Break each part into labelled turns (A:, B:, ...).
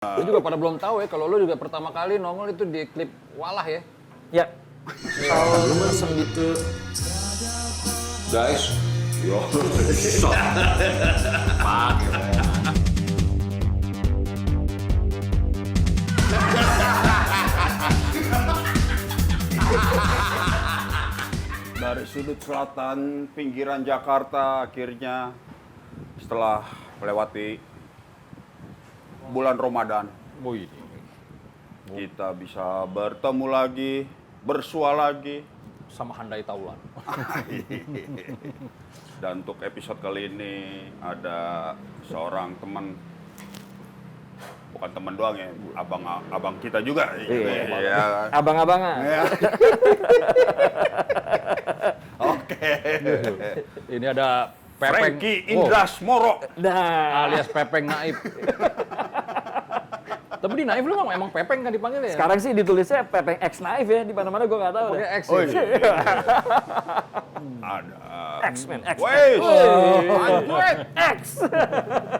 A: Lu juga pada belum tahu ya, kalau lu juga pertama kali nongol itu di klip Walah ya?
B: Ya. Tahun segitu.
C: Guys, yo, pak.
D: Dari sudut selatan pinggiran Jakarta akhirnya setelah melewati bulan Ramadan
A: Wih,
D: kita bisa bertemu lagi, bersua lagi.
A: sama Handai Taulan.
D: Dan untuk episode kali ini ada seorang teman, bukan teman doang ya, abang kita juga. Iya.
B: Abang-abangan.
D: Ya. Oke.
A: Ini ada Pepeng.
D: Frankie Indras Moro.
B: Nah,
A: Alias Pepeng Naif. Tapi di Naif lu emang Pepeng kan dipanggil ya?
B: sekarang sih ditulisnya Pepeng X Naif ya, di mana-mana gue nggak tahu deh.
A: Pakai X
D: Oh,
A: ya?
D: iya. Ada.
B: X-Men, X-Men.
D: Wes, anjir.
B: X.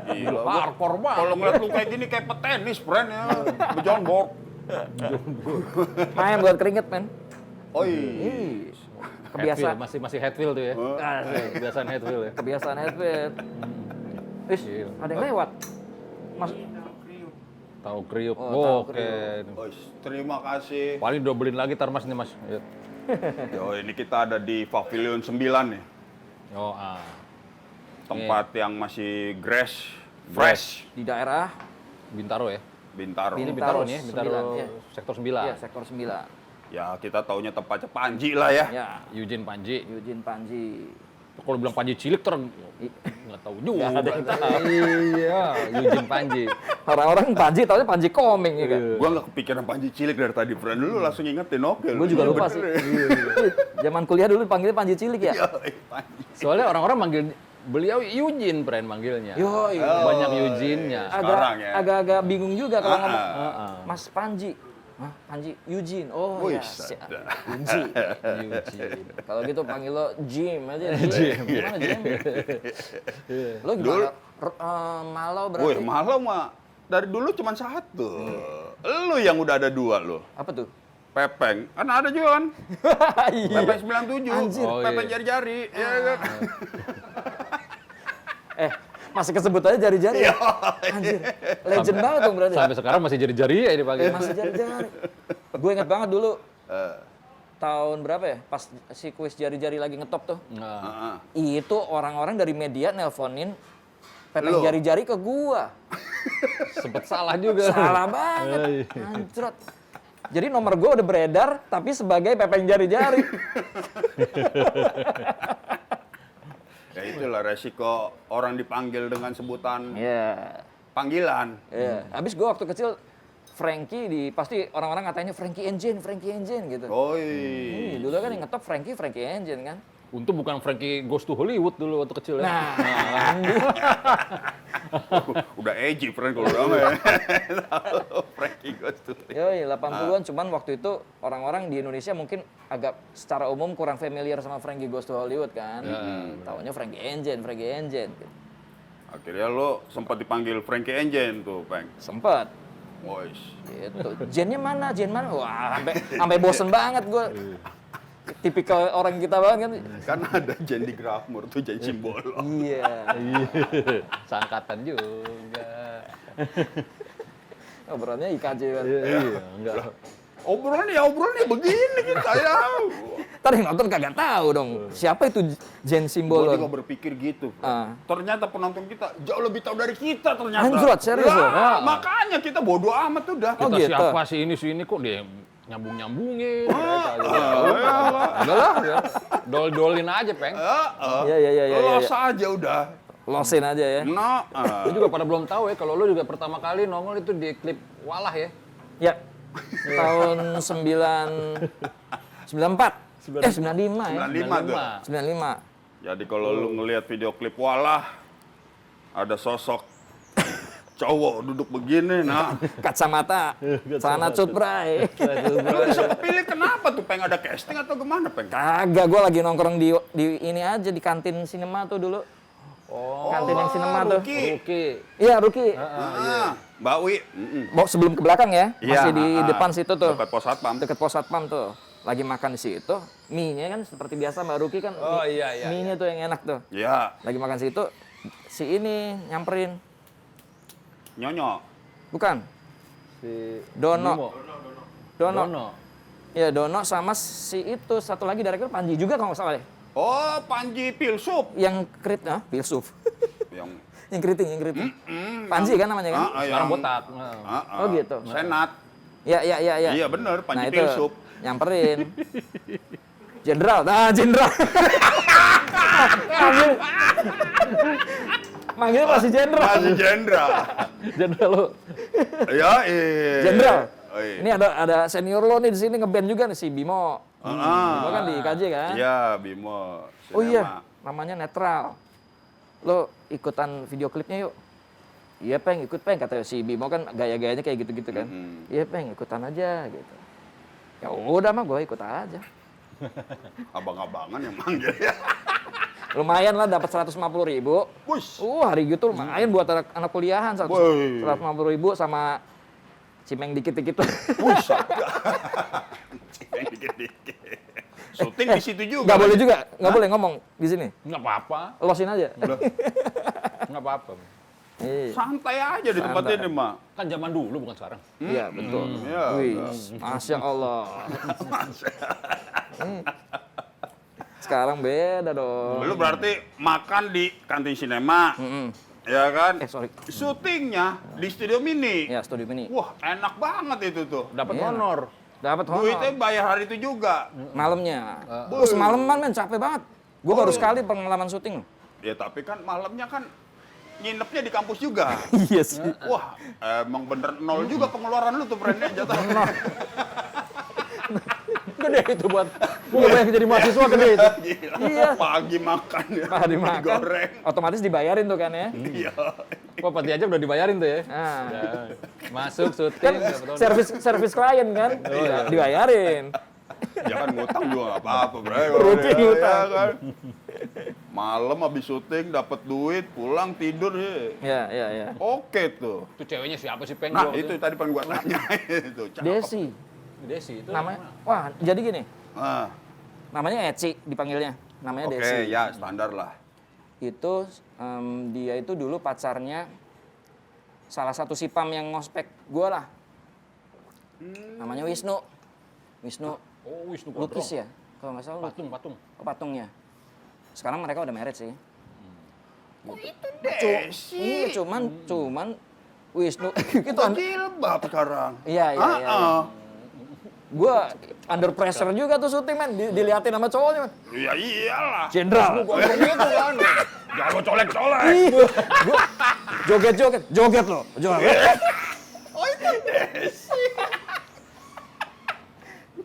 D: Gila,
A: Hardcore banget.
D: kalau ngeliat lu kayak gini kayak petenis, friend ya. Bejongbok.
B: Main buat keringet, men.
D: Oh iya.
B: Kebiasaan.
A: Headfield, masih Headfield tuh ya.
B: Asik.
A: Kebiasaan Headfield ya.
B: Kebiasaan Headfield. Wis,
A: Gila.
B: ada yang lewat. Mas,
A: Tahu kriuk.
B: Oh, tahu
A: Oke.
D: Bos, terima kasih.
A: Paling dobelin lagi tar Mas nih Mas. Ya.
D: Yo, ini kita ada di Pavilion 9 nih.
A: Oh,
D: Tempat yang masih fresh,
B: di daerah
A: Bintaro ya.
D: Bintaro.
A: Ini
B: Bintaro,
A: Bintaro nih, ya. Bintaro
B: 9, ya.
A: sektor 9.
B: ya, sektor 9.
D: Ya, kita taunya tempatnya Panji lah ya.
B: Ya,
A: Eugene Panji.
B: Eugene Panji.
A: Kalau bilang Panji cilik nggak tahu juga.
B: Nggak ada yang tahu.
A: Iya, Eugene Panji.
B: Orang-orang Panji taunya Panji komeng ya kan.
D: Gua nggak kepikiran Panji cilik dari tadi, friend. Lu langsung ingetin, oke.
B: Gue juga lupa sih. Zaman kuliah dulu panggilnya Panji Cilik ya.
D: Panji.
A: Soalnya orang-orang manggil beliau Eugene, friend manggilnya.
B: Yo,
A: Banyak Eugene-nya.
D: Sekarang ya.
B: Agak-agak bingung juga kalau ngomong
A: Heeh.
B: Mas Panji. Hah, Panji Eugene. Oh
D: Wih,
B: ya,
D: sadar.
B: Eugene.
A: Eugene.
B: Kalau gitu panggil lo Jim aja. Jim. Gimana Jim? Lo gimana? Malau
D: Woi,
B: berarti.
D: malah mah dari dulu cuma satu. Lu yang udah ada dua lo.
B: Apa tuh?
D: Pepeng, kan ada juga kan?
B: Iya.
D: Pepeng 97.
B: Anjir.
A: Oh,
D: Pepeng
A: iya.
D: jari-jari. Ya kan?
B: Masih kesebut aja jari-jari. ya? Anjir. Legend banget dong berarti.
A: Sampai sekarang masih jari-jari ya dipanggil.
B: Masih jari-jari. Gue inget banget dulu. Tahun berapa ya? Pas si kuis jari-jari lagi ngetop tuh.
A: Nah,
B: Itu orang-orang dari media nelponin Pepeng
D: Lo.
B: jari-jari ke gua.
A: sempet salah juga.
B: Salah banget. Anjrot. Jadi nomor gua udah beredar tapi sebagai Pepeng jari-jari.
D: Ya itulah resiko orang dipanggil dengan sebutan
B: Iya.
D: panggilan.
B: Iya. Habis gua waktu kecil Frankie pasti orang-orang katanya Frankie Engine gitu.
D: Oi.
B: Dulu kan yang ngetop Frankie Engine kan.
A: Untung bukan Frankie Goes to Hollywood dulu waktu kecil ya.
B: Nah,
D: Udah edgy, friend, kalau udah ya. Frankie Goes to
B: yoi 80-an cuman waktu itu orang-orang di Indonesia mungkin agak secara umum kurang familiar sama Frankie Goes to Hollywood kan. Taunya Frankie Engine gitu.
D: Akhirnya lo sempat dipanggil Frankie Engine tuh, Peng.
B: Sempet.
D: Wois.
B: Gitu. Jennya mana? Wah, sampai bosen banget gue. Tipikal orang kita banget kan.
D: Kan ada Jen di Grafmur tuh, Jen Simbolo.
B: Iya.
A: Sangkatan juga.
B: Obrolannya IKJ kan.
A: Iya, enggak.
D: Obrolannya begini kita ya.
B: Ntar yang nonton kagak tahu dong. Siapa itu Jen
D: Gue
B: Simbolo?
D: juga berpikir gitu.
B: Ah.
D: Ternyata penonton kita jauh lebih tahu dari kita ternyata.
B: Anjrot, serius
D: Ya,
B: lo?
D: makanya kita bodo amat udah.
B: Oh,
A: Kita
B: gitu.
A: siapa sih ini kok dia nyambung-nyambungin. mereka gitu. Udah lah, ya. Dol-dolin aja, Peng.
B: Iya.
D: Los aja udah.
B: Losin aja ya.
D: Nah,
A: Lu juga pada belum tahu ya, kalau lu juga pertama kali nongol itu di klip Walah ya.
B: Ya. Tahun 94. 95 ya.
D: 95 tuh.
B: 95.
D: Jadi kalau lu ngelihat video klip Walah, ada sosok cowok duduk begini, nah.
B: Kacamata, celana cutbray.
D: Lu bisa kepilih kenapa tuh, Peng? Ada casting atau gimana, Peng?
B: Kagak, gue lagi nongkrong di ini aja di kantin sinema tuh dulu. Kantin yang sinema tuh.
D: Ruki.
A: Oke.
B: Iya, Ruki.
D: Mbak Wi.
B: Sebelum ke belakang ya,
D: Iya,
B: masih di depan situ tuh.
D: Dekat pos satpam.
B: Deket pos satpam tuh. Lagi makan di situ, mie-nya kan seperti biasa Mbak Ruki kan.
A: Oh, iya, iya,
B: Mie-nya tuh yang enak tuh.
D: Iya.
B: Lagi makan situ, si ini nyamperin.
D: Nyonyo.
B: Bukan,
A: Si
B: Dono.
A: Bimo.
B: Dono.
A: Dono.
B: Ya, Dono sama si itu satu lagi direktur Panji juga kalau nggak salah deh.
D: Oh, Panji Filsuf.
B: Yang Filsuf.
D: Yang
B: yang keriting. Panji kan namanya kan?
A: Sekarang
D: yang-
A: botak.
B: Oh gitu.
D: Senat.
B: Ya.
D: Iya bener, Panji
B: Nah itu
D: Filsuf.
B: nyamperin. Jenderal, jenderal. Manggil masih jenderal.
D: Masih jenderal.
A: Jenderal lu.
D: Ya,
B: Jenderal.
D: Oh, iya.
B: Ini ada senior lo nih di sini ngeband juga nih si Bimo. Bimo kan di KJ kan?
D: Iya, Bimo.
B: Oh iya,
D: Sinema.
B: namanya Netral. Lo ikutan video klipnya yuk. Iya Peng, ikut Peng, kata si Bimo kan gaya-gayanya kayak gitu-gitu kan. Iya Peng, ikutan aja gitu. Ya udah mah gue ikut aja.
D: Abang-abangan yang manggil ya.
B: Lumayan lah dapat 150.000.
D: Wush.
B: Hari gitu lumayan buat anak kuliahan.
D: Woi.
B: 150.000 sama cimeng dikit-dikit tuh.
D: Buset. Cimeng dikit-dikit. Syuting di situ juga.
B: Nggak boleh juga, nggak boleh ngomong di sini.
A: Nggak apa-apa.
B: Losin aja.
A: Nggak apa-apa.
B: Iya,
D: Santai aja di tempat
B: Santai.
D: ini, Mak.
A: Kan zaman dulu bukan sekarang.
B: iya betul.
D: Iya.
B: Wih, Masya Allah. Sekarang beda dong.
D: Lu berarti makan di kantin sinema. Ya kan?
B: Sorry.
D: Syutingnya di studio mini.
B: Ya, studio mini.
D: Wah, enak banget itu tuh.
A: Dapat
B: Iya.
A: honor.
B: Dapat honor.
D: Duitnya bayar hari itu juga.
B: Malamnya. Semalaman men, capek banget. Gue baru sekali pengalaman syuting.
D: Ya tapi kan malamnya kan nginepnya di kampus juga.
B: Iya sih.
D: Wah, emang bener nol juga pengeluaran lu tuh friendnya jatuh.
A: Gede itu buat gue bayang jadi mahasiswa gede itu.
D: Gila.
B: Iya.
D: Pagi makan ya.
B: Dimakan.
D: Digoreng.
B: Otomatis dibayarin tuh kan ya.
D: Iya.
A: Wah, pasti aja udah dibayarin tuh ya.
B: Nah,
A: Ya, masuk syuting.
B: kan
A: dapat honor.
B: servis klien kan, dibayarin.
D: Ya kan ngutang juga nggak apa-apa, Bro.
B: Rugi
D: Ya,
B: ngutang.
D: ya kan. Malam habis syuting dapat duit, pulang tidur ya.
B: Ya.
D: Oke tuh.
A: Itu ceweknya siapa sih, Peng?
D: Nah,
A: Gua-
D: itu tadi pengen gua tanya itu. cakep.
B: Desi,
A: Desi itu.
B: namanya. Wah, jadi gini,
D: Ah,
B: namanya Eci dipanggilnya. Namanya
D: Oke,
B: Desi.
D: ya standar lah.
B: Itu dia itu dulu pacarnya salah satu sipam yang ngospek gue lah. Namanya Wisnu. Wisnu
A: Oh, Wisnu Kodrong.
B: lukis ya, kalau nggak salah.
A: Patung.
B: Oh, patungnya. Sekarang mereka udah married sih.
D: Itu Desi.
B: Iya, cuman Wisnu
D: Itu jilbab sekarang.
B: Iya. Gue under pressure juga tuh syuting men, diliatin sama cowoknya men.
D: Ya iyalah.
B: Jenderal.
A: Gondrong gitu kan. Jangan lo colek-colek.
B: Gue joget loh.
D: Oh itu Desi.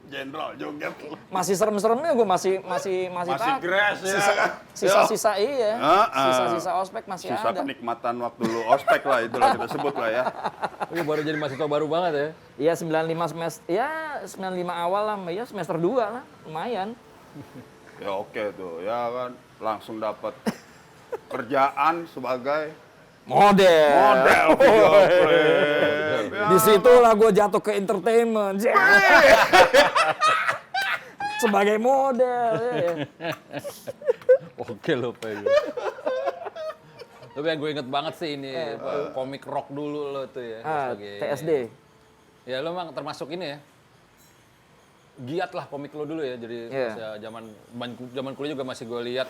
D: Jenderal joget lu.
B: Masih serem-seremnya gue masih
D: Masih
B: tak.
D: grass ya.
B: Sisa-sisa iya.
D: Heeh.
B: Sisa-sisa ospek masih
D: Sisa
B: ada.
D: kenikmatan waktu lu ospek lah, itulah kita sebut lah ya.
A: Ini baru jadi mahasiswa baru banget ya.
B: Iya 95 semester, ya 95 awal lah, ya semester 2 lah, lumayan.
D: Ya oke tuh, ya kan langsung dapat kerjaan sebagai
B: Model.
D: video klip. Ya.
B: Di situlah gue jatuh ke entertainment. Sebagai model. Ya.
A: Oke lo, Peng. Tapi yang gue inget banget sih ini komik rock dulu lo tuh ya.
B: TSD.
A: Ya lo emang termasuk ini ya. Giat lah komik lo dulu ya. Jadi
B: Iya.
A: pas ya zaman kuliah juga masih gue lihat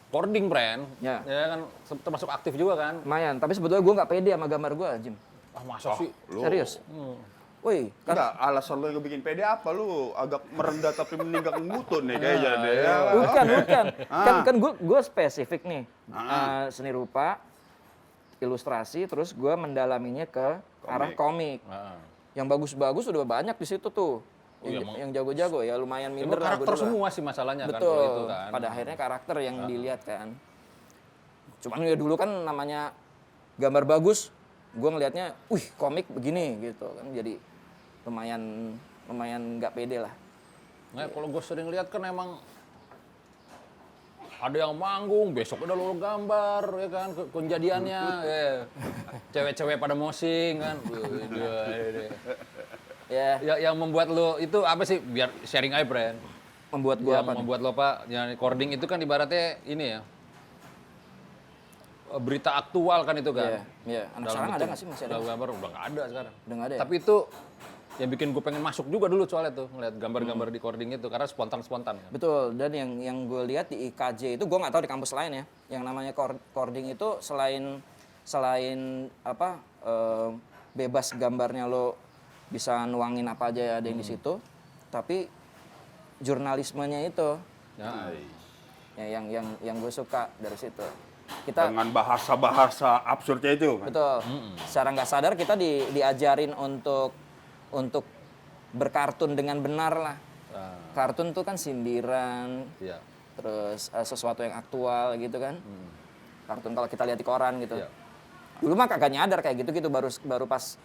A: cording brand.
B: Ya.
A: Ya kan termasuk aktif juga kan.
B: Lumayan, tapi sebetulnya gue nggak pede sama gambar gue, Jim.
A: Ah masa sih?
D: Lu.
B: Serius. Woi, kan
D: Enggak, alasan lu yang bikin pede apa? Lu agak merendah tapi meninggalkan mutu nih kayaknya deh. Ya.
B: bukan. Kan gue spesifik nih. Seni rupa, ilustrasi, terus gue mendalaminya ke arah komik.
A: Nah.
B: Yang bagus-bagus udah banyak di situ tuh.
A: Oh, iya,
B: Yang jago-jago ya lumayan
A: Emang
B: minder lah.
A: karakter
B: gua dulu lah.
A: semua sih masalahnya kan
B: Betul.
A: kalau itu kan.
B: Pada akhirnya karakter yang dilihat kan. Cuman ya dulu kan namanya gambar bagus, gue ngelihatnya, wih komik begini gitu kan. Jadi lumayan nggak pede lah.
A: Nah, kalau gue sering lihat kan emang ada yang manggung, besok udah lo gambar, ya kan, kejadiannya, ya. Cewek-cewek pada mosing kan.
B: Ya,
A: Yang membuat lo itu apa sih? Biar sharing aja, Bren.
B: membuat gua
A: Yang
B: apa nih?
A: membuat lo Pak, yang recording itu kan ibaratnya ini ya. Berita aktual kan itu kan.
B: Iya, iya. Anak sekarang ada nggak sih, masih ada?
A: Dalam gambar udah nggak ada sekarang.
B: Udah nggak ada ya?
A: Tapi itu yang bikin gue pengen masuk juga dulu soalnya tuh ngeliat gambar-gambar di recording itu karena spontan-spontan kan.
B: Betul, dan yang gue lihat di IKJ itu, gue nggak tahu di kampus lain ya, yang namanya cording itu selain apa bebas gambarnya, lo bisa nuangin apa aja ada yang di situ, tapi jurnalismenya itu
A: Ya.
B: yang gue suka dari situ. Kita
D: Dengan bahasa-bahasa absurdnya itu kan.
B: betul, secara nggak sadar kita diajarin untuk berkartun dengan benar lah. Kartun tuh kan sindiran,
A: Iya.
B: terus sesuatu yang aktual gitu kan. Kartun kalau kita lihat di koran gitu.
A: Iya.
B: Dulu mah kagak nyadar kayak gitu baru pas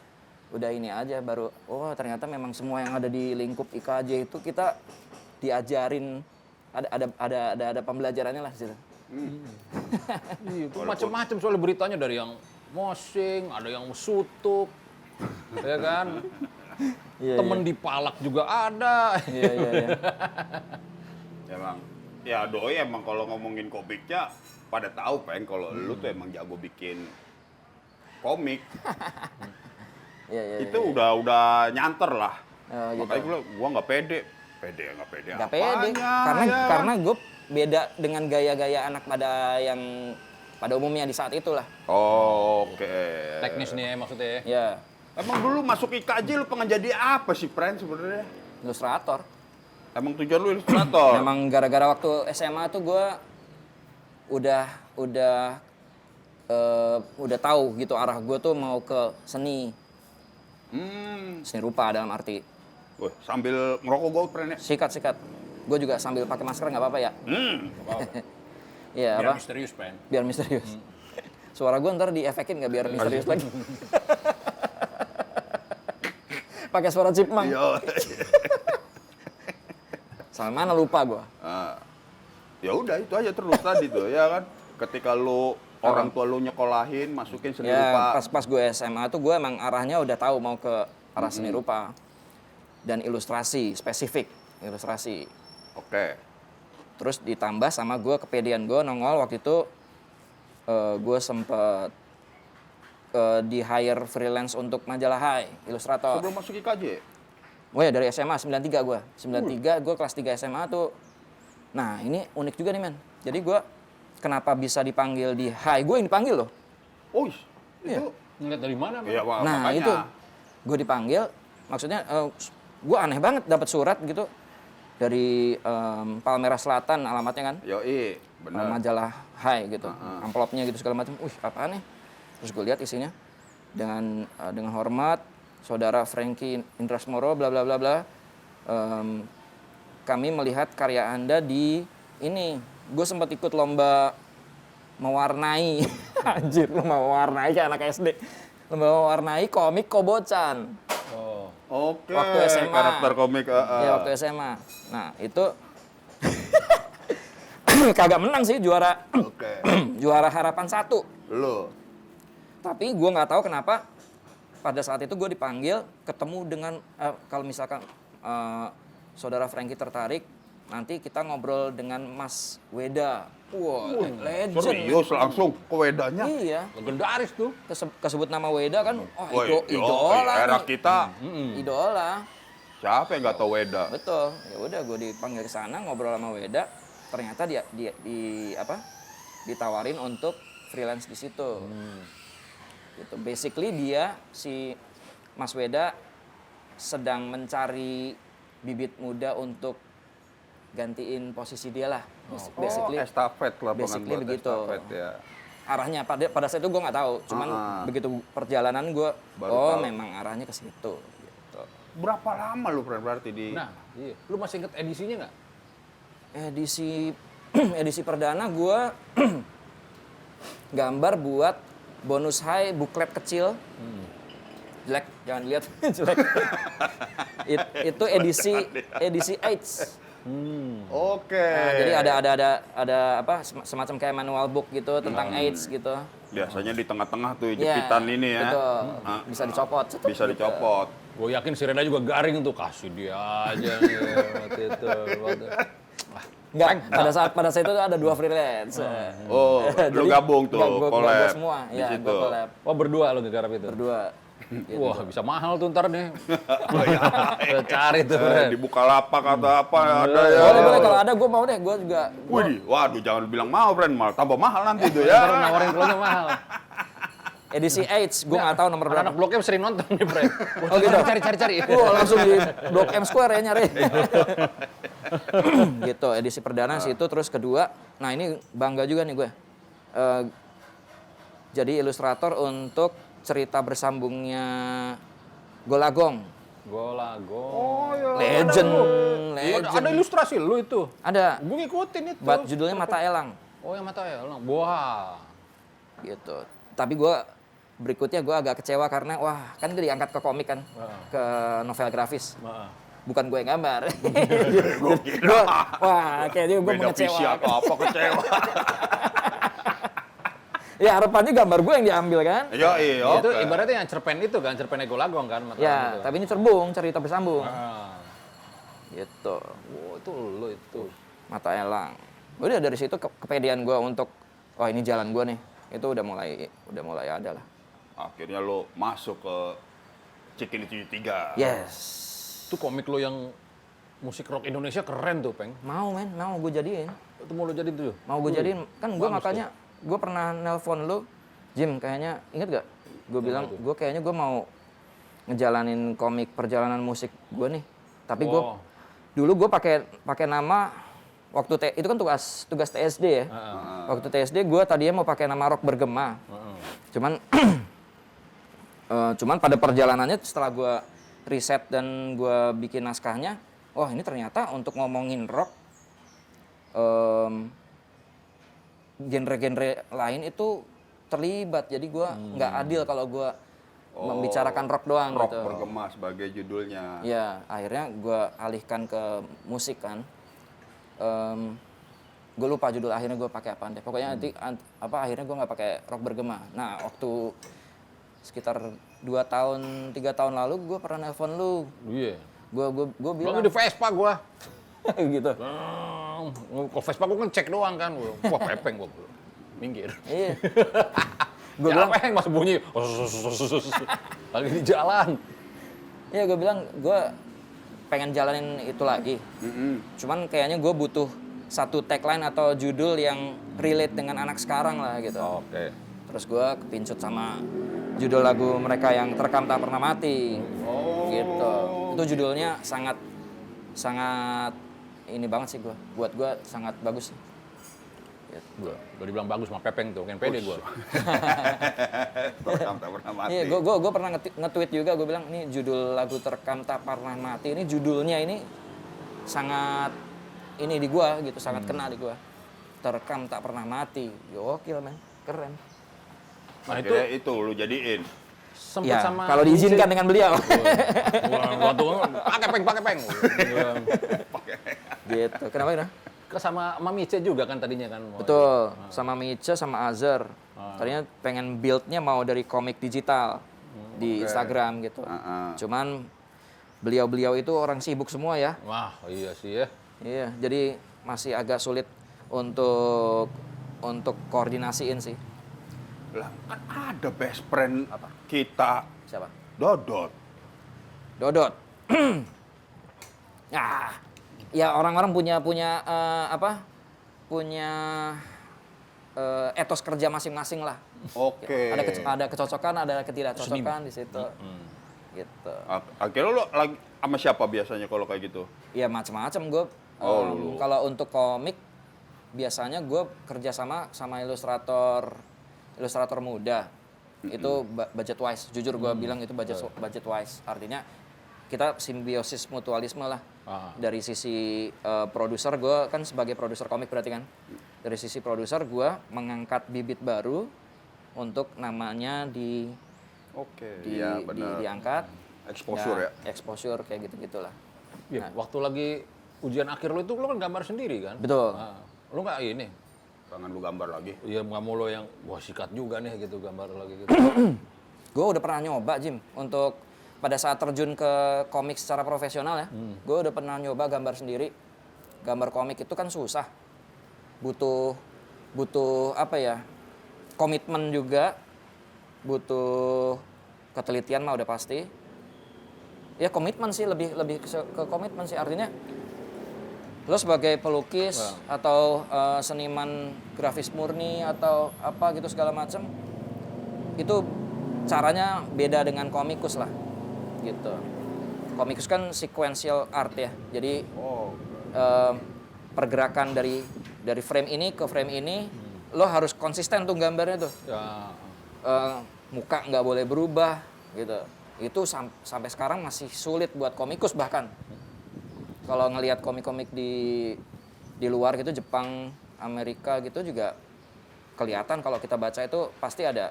B: udah ini aja baru ternyata memang semua yang ada di lingkup IKJ itu kita diajarin, ada pembelajarannya lah di situ.
A: Iya, itu macam-macam soalnya beritanya dari yang mosing, ada yang sutuk, ya kan?
B: Iya,
A: Temen dipalak juga ada.
B: Iya.
D: Emang, ya doi emang kalau ngomongin komiknya pada tahu Peng kalau lu tuh emang jago bikin komik.
B: Iya.
D: Itu udah nyanter lah.
B: Gitu.
D: Makanya gua nggak pede. Nggak pede.
B: Gak pede,
D: Apanya,
B: karena gue beda dengan gaya-gaya anak pada umumnya di saat itulah.
D: Oke.
A: Teknis nih maksudnya ya.
B: Ya,
D: Emang dulu masuk IKJ lu pengen jadi apa sih, Pren sebenarnya?
B: ilustrator.
D: Emang tujuan lu ilustrator?
B: Memang gara-gara waktu SMA tuh gue udah tahu gitu arah gue tuh mau ke seni rupa dalam arti
D: Wah, sambil ngerokok gua Pren ya?
B: sikat. Gue juga sambil pakai masker nggak apa-apa ya. Iya
A: Biar
B: apa?
A: misterius, Pen.
B: Biar misterius. Suara gue ntar diefekin nggak biar misterius lagi. Pakai suara chipmunk.
D: Iya.
B: Sama mana lupa gue.
D: Ya udah itu aja terus tadi tuh ya kan. Ketika lu orang tua lu nyekolahin, masukin seni rupa.
B: Ya pas gue SMA tuh gue emang arahnya udah tahu mau ke arah seni rupa dan ilustrasi spesifik ilustrasi.
D: Oke.
B: Terus ditambah sama gue kepedean gue nongol waktu itu gue sempet di hire freelance untuk majalah Hai ilustrator.
D: Sebelum masuk IKJ?
B: Oh ya dari SMA 93 gue. 93 gue kelas 3 SMA tuh. Nah ini unik juga nih men. Jadi gue kenapa bisa dipanggil di Hai? Gue yang dipanggil loh.
D: Oh, itu.
A: Ngeliat dari mana, Bang?
D: Iya,
B: Nah
D: makanya.
B: itu gue dipanggil. Maksudnya gue aneh banget dapat surat gitu dari Palmerah Selatan alamatnya kan.
D: Yoi, benar.
B: Majalah Hai gitu. Amplopnya gitu segala macam. Apaan nih? Terus gue lihat isinya dengan hormat Saudara Franky Indrasmoro bla bla bla bla. Kami melihat karya Anda di ini. Gue sempat ikut lomba mewarnai. Anjir, lomba mewarnai kayak anak SD. Lomba mewarnai komik Kobocan.
A: Oh.
D: Oke.
B: Waktu SMA.
D: Karakter komik.
B: Ya waktu SMA. Nah itu kagak menang sih juara.
D: Oke.
B: Juara harapan 1.
D: Lu.
B: Tapi gue nggak tahu kenapa pada saat itu gue dipanggil ketemu dengan kalau misalkan saudara Franky tertarik nanti kita ngobrol dengan Mas Weda. Wah, legend.
D: Serius langsung ke wedanya.
B: Iya,
A: Legendaris tuh.
B: kesebut nama Weda kan.
D: Woi,
B: Idola.
D: era
B: nih.
D: kita.
B: Idola.
D: Siapa yang nggak tahu Weda?
B: Betul. Ya udah gue dipanggil ke sana ngobrol sama Weda. Ternyata dia ditawarin untuk freelance di situ. Gitu. Basically dia si Mas Weda sedang mencari bibit muda untuk gantiin posisi dia lah. Basically
D: estafet lapangan
B: basically
D: buat
B: begitu.
D: estafet ya.
B: Arahnya pada saat itu gue nggak tahu. Cuman begitu perjalanan gue
D: Baru tahu.
B: memang arahnya ke situ. Gitu.
D: Berapa lama lu berarti di
A: Nah, iya. Lu masih inget edisinya nggak?
B: Edisi perdana gue gambar buat bonus Hai buklet kecil. Jelek, jangan lihat jelek. Itu edisi AIDS.
D: Oke.
B: Nah, jadi ada apa semacam kayak manual book gitu tentang AIDS gitu.
D: Biasanya di tengah-tengah tuh
B: Iya,
D: jepitan ini ya.
B: betul. Bisa dicopot. Cetut,
D: Bisa
B: gitu.
D: dicopot.
A: Gue yakin si Rena juga garing tuh, kasih dia aja nih waktu itu.
B: Enggak, pada saat itu ada 2 freelance.
D: Oh, lu gabung tuh,
B: Gua
D: collab
B: semua.
D: di
B: Ya,
D: situ.
B: gua collab
A: Oh berdua lo ngegarap itu?
B: berdua. Gitu.
A: Wah bisa mahal tuh ntar nih.
D: Oh, ya.
A: Kita cari tuh. Ren.
D: Dibuka lapak atau apa ada ya.
B: Boleh kalau ada gue mau deh, gue juga.
D: Wih, waduh jangan bilang mau, friend, malah tambah mahal nanti itu
A: Ntar
D: ya.
A: nawarin keluarnya mahal.
B: Edisi AIDS, gue nggak tahu nomor berapa.
A: Anak bloknya sering nonton nih, Bre.
B: Oh gitu.
A: Cari-cari.
B: Langsung di Blok M Square ya nyari. Gitu, edisi perdana situ, terus kedua. Nah ini bangga juga nih gue. Jadi ilustrator untuk cerita bersambungnya Golagong.
A: Golago.
D: Oh, iya.
B: Legend.
A: Ada ilustrasi lu itu.
B: Ada.
A: Gue ngikutin itu.
B: Judulnya Mata Elang.
A: Oh yang mata ya, wah.
B: Gitu. Tapi gue berikutnya gue agak kecewa karena wah kan itu diangkat ke komik kan, ke novel grafis. Bukan gue yang gambar. Wah kayaknya gue
D: Beda visi
B: mengecewa.
D: atau apa kecewa.
B: Ya harapannya gambar gue yang diambil kan.
D: Iya,
A: Itu
D: oke.
A: ibaratnya yang cerpen itu kan, cerpen Golagong kan. mata
B: Ya
A: itu.
B: tapi ini cerbung, cerita bersambung.
A: Ah.
B: Gitu.
A: Oh itu lo itu.
B: Mata Elang. Udah dari situ kepedean gue untuk oh ini jalan gue nih. Itu udah mulai ada lah.
D: Akhirnya lo masuk ke Cikini 73.
B: Yes.
A: Itu komik lo yang musik rock Indonesia keren tuh, Peng.
B: Mau gue jadiin.
A: Itu mau lo jadi tuh.
B: Mau gue jadiin. Kan gue
A: bagus
B: makanya gue pernah nelpon lu, Jim kayaknya inget gak? Gue bilang gue kayaknya gue mau ngejalanin komik perjalanan musik gue nih. Tapi gue dulu gue pakai nama waktu itu kan tugas TSD ya. Waktu TSD gue tadinya mau pakai nama Rock Bergema. Cuman pada perjalanannya setelah gue riset dan gue bikin naskahnya, oh ini ternyata untuk ngomongin rock genre-genre lain itu terlibat. Jadi gue nggak adil kalau gue membicarakan rock doang
D: Rock
B: gitu.
D: Bergema sebagai judulnya.
B: Ya, akhirnya gue alihkan ke musik kan. Gue lupa judul akhirnya gue pakai apaan deh. Pokoknya nanti akhirnya gue nggak pakai Rock Bergema. Nah, waktu sekitar 3 tahun lalu gue pernah nelpon lu.
A: Iya.
B: Gue bilang
A: Lagi di Vespa gua.
B: gitu.
A: Kalau Vespa gua ngecek doang kan. Wah, pepeng gua. Minggir.
B: Iya. Gue
A: Ya,
B: bilang
A: peng mas bunyi. Lagi di jalan.
B: iya gue bilang gue pengen jalanin itu lagi. Cuman kayaknya gue butuh satu tagline atau judul yang relate dengan anak sekarang lah gitu.
A: Oke.
B: Terus gue kepincut sama judul lagu mereka yang Terekam Tak Pernah Mati. Gitu. Itu judulnya sangat ini banget sih gue. Buat gue sangat bagus sih. Gitu.
A: Gua dibilang bagus sama Pepeng tuh, kan pede gua.
D: Terekam Tak Pernah Mati.
B: Iya, gue pernah nge-tweet juga, gue bilang ini judul lagu Terekam Tak Pernah Mati, ini judulnya ini sangat ini di gua gitu, sangat kena di gua. Terekam Tak Pernah Mati. Gokil men, keren.
A: Nah
D: itu lu jadiin.
A: sempet
B: Ya,
A: sama
B: kalau diizinkan dengan beliau.
A: Gua tuh pakai peng.
B: Gitu. Kenapa?
A: Sama Mice juga kan tadinya kan.
B: Betul, sama Mice, sama Azhar. Tadinya pengen build-nya mau dari komik digital di Instagram gitu. Cuman beliau-beliau itu orang sibuk semua ya.
A: Wah, iya sih ya.
B: Iya, jadi masih agak sulit untuk koordinasiin sih.
D: Lah, kan ada best friend kita,
B: Siapa?
D: Dodot.
B: Dodot. Ya orang-orang punya etos kerja masing-masing lah.
D: Oke.
B: Ada kecocokan, ada ketidakcocokan di situ. Gitu.
D: Akhirnya lu lagi sama siapa biasanya kalau kayak gitu?
B: Ya macam-macam gue. Kalau untuk komik biasanya gue kerja sama ilustrator muda. Itu budget wise. Jujur gue bilang itu budget wise. Artinya kita simbiosis mutualisme lah. Dari sisi produser, gue kan sebagai produser komik berarti kan. Dari sisi produser gue mengangkat bibit baru untuk namanya
D: Iya benar.
B: diangkat.
D: Exposure ya.
B: Exposure kayak gitu-gitulah.
A: Iya, waktu lagi ujian akhir lo itu lo kan gambar sendiri kan?
B: Betul.
A: Nah, lo nggak ini?
D: Tangan lu gambar lagi.
A: Iya nggak mau lo yang wah sikat juga nih gitu gambar lagi gitu.
B: Gue udah pernah nyoba, Jim, untuk pada saat terjun ke komik secara profesional ya. Gue udah pernah nyoba gambar sendiri. Gambar komik itu kan susah. Butuh apa ya? Komitmen juga. Butuh ketelitian mah udah pasti. Ya komitmen sih, lebih ke komitmen sih, artinya lo sebagai pelukis atau seniman grafis murni atau apa gitu segala macam, itu caranya beda dengan komikus lah gitu. Komikus kan sequential art ya, jadi pergerakan dari frame ini ke frame ini lo harus konsisten tuh gambarnya tuh.
A: Ya.
B: Muka nggak boleh berubah gitu. Itu sampai sekarang masih sulit buat komikus bahkan. Kalau ngelihat komik-komik di luar gitu, Jepang, Amerika gitu juga kelihatan kalau kita baca itu pasti ada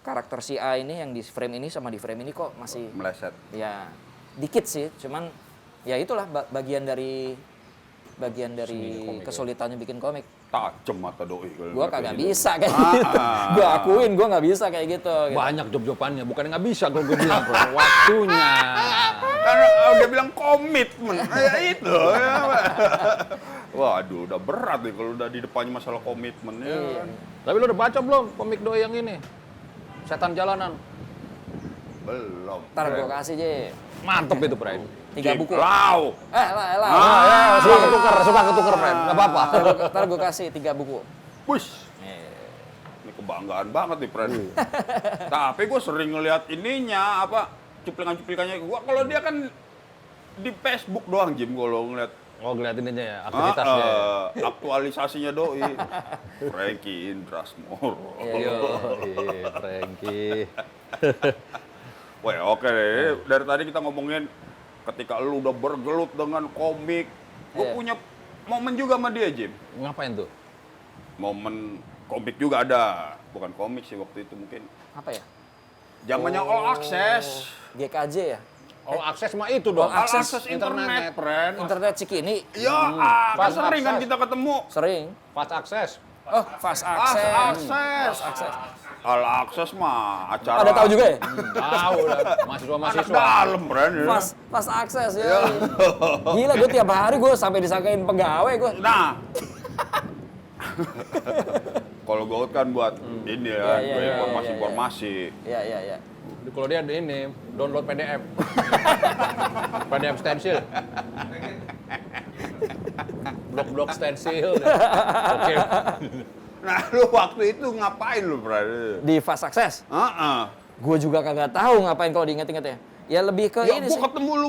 B: karakter si A ini yang di frame ini sama di frame ini kok masih
D: Meleset.
B: ya dikit sih, cuman ya itulah bagian dari kesulitannya bikin komik.
D: Tajem mata doi.
B: Gua kagak bisa kayak gitu. Gua akuin gua nggak bisa kayak gitu.
A: Banyak job-jobannya, bukan nggak bisa kalau gue bilang, bro. Waktunya.
D: Karena udah bilang komitmen, kayak itu. Ya. Waduh, udah berat nih kalau udah di depannya masalah komitmen. Ya.
A: Tapi lo udah baca belum komik doi yang ini? Setan Jalanan.
D: Belum.
B: Ntar gua kasih je.
A: Mantep itu, Pren.
B: 3 buku.
D: Lau.
B: Lah.
A: Suka ketuker, Pren. Nggak apa-apa.
B: Ntar gue kasih 3 buku.
D: Bush. Ini kebanggaan banget nih, Pren. Tapi gue sering ngeliat ininya, cuplikan-cuplikannya. Gua kalau dia kan di Facebook doang, Jim, kalau ngeliat.
A: Oh, ngeliatin aja ya, aktivitasnya.
D: Aktualisasinya doi. Frankie Indrasmoro.
A: Iya, Frankie.
D: Wah, oke deh. Dari tadi kita ngomongin ketika lu udah bergelut dengan komik. Gue punya momen juga sama dia, Jim.
A: Ngapain tuh?
D: Momen komik juga ada. Bukan komik sih waktu itu mungkin.
B: Apa ya?
D: Zamannya All Access.
B: GKJ ya?
A: Oh, akses mah itu dong.
B: All Access
D: internet, friend.
B: Internet Cikini.
D: Ya,
A: Fast
D: sering kan
A: access.
D: kita ketemu.
B: Sering.
A: Fast akses.
B: Oh, Fast
D: Fast
B: Access.
D: Access. All Access mah acara.
B: Ada tahu juga ya?
A: Tahu lah, mahasiswa-mahasiswa.
D: Dalam, friend.
B: Fast Access ya. Gila, gue tiap hari gue sampai disangkain pegawai gue.
D: Nah. Kalau gue kan buat ini ya, informasi-informasi.
B: Iya.
A: Kalau dia ada ini, download PDF. PDF stensil. Blok-blok stensil. Oke.
D: Nah, lu waktu itu ngapain lu, Bro?
B: Di Fast Access? Gue juga kagak tahu ngapain kalau diinget-inget ya. Ya lebih ke
D: Ya,
B: ini
D: gua
B: sih.
D: ketemu lu.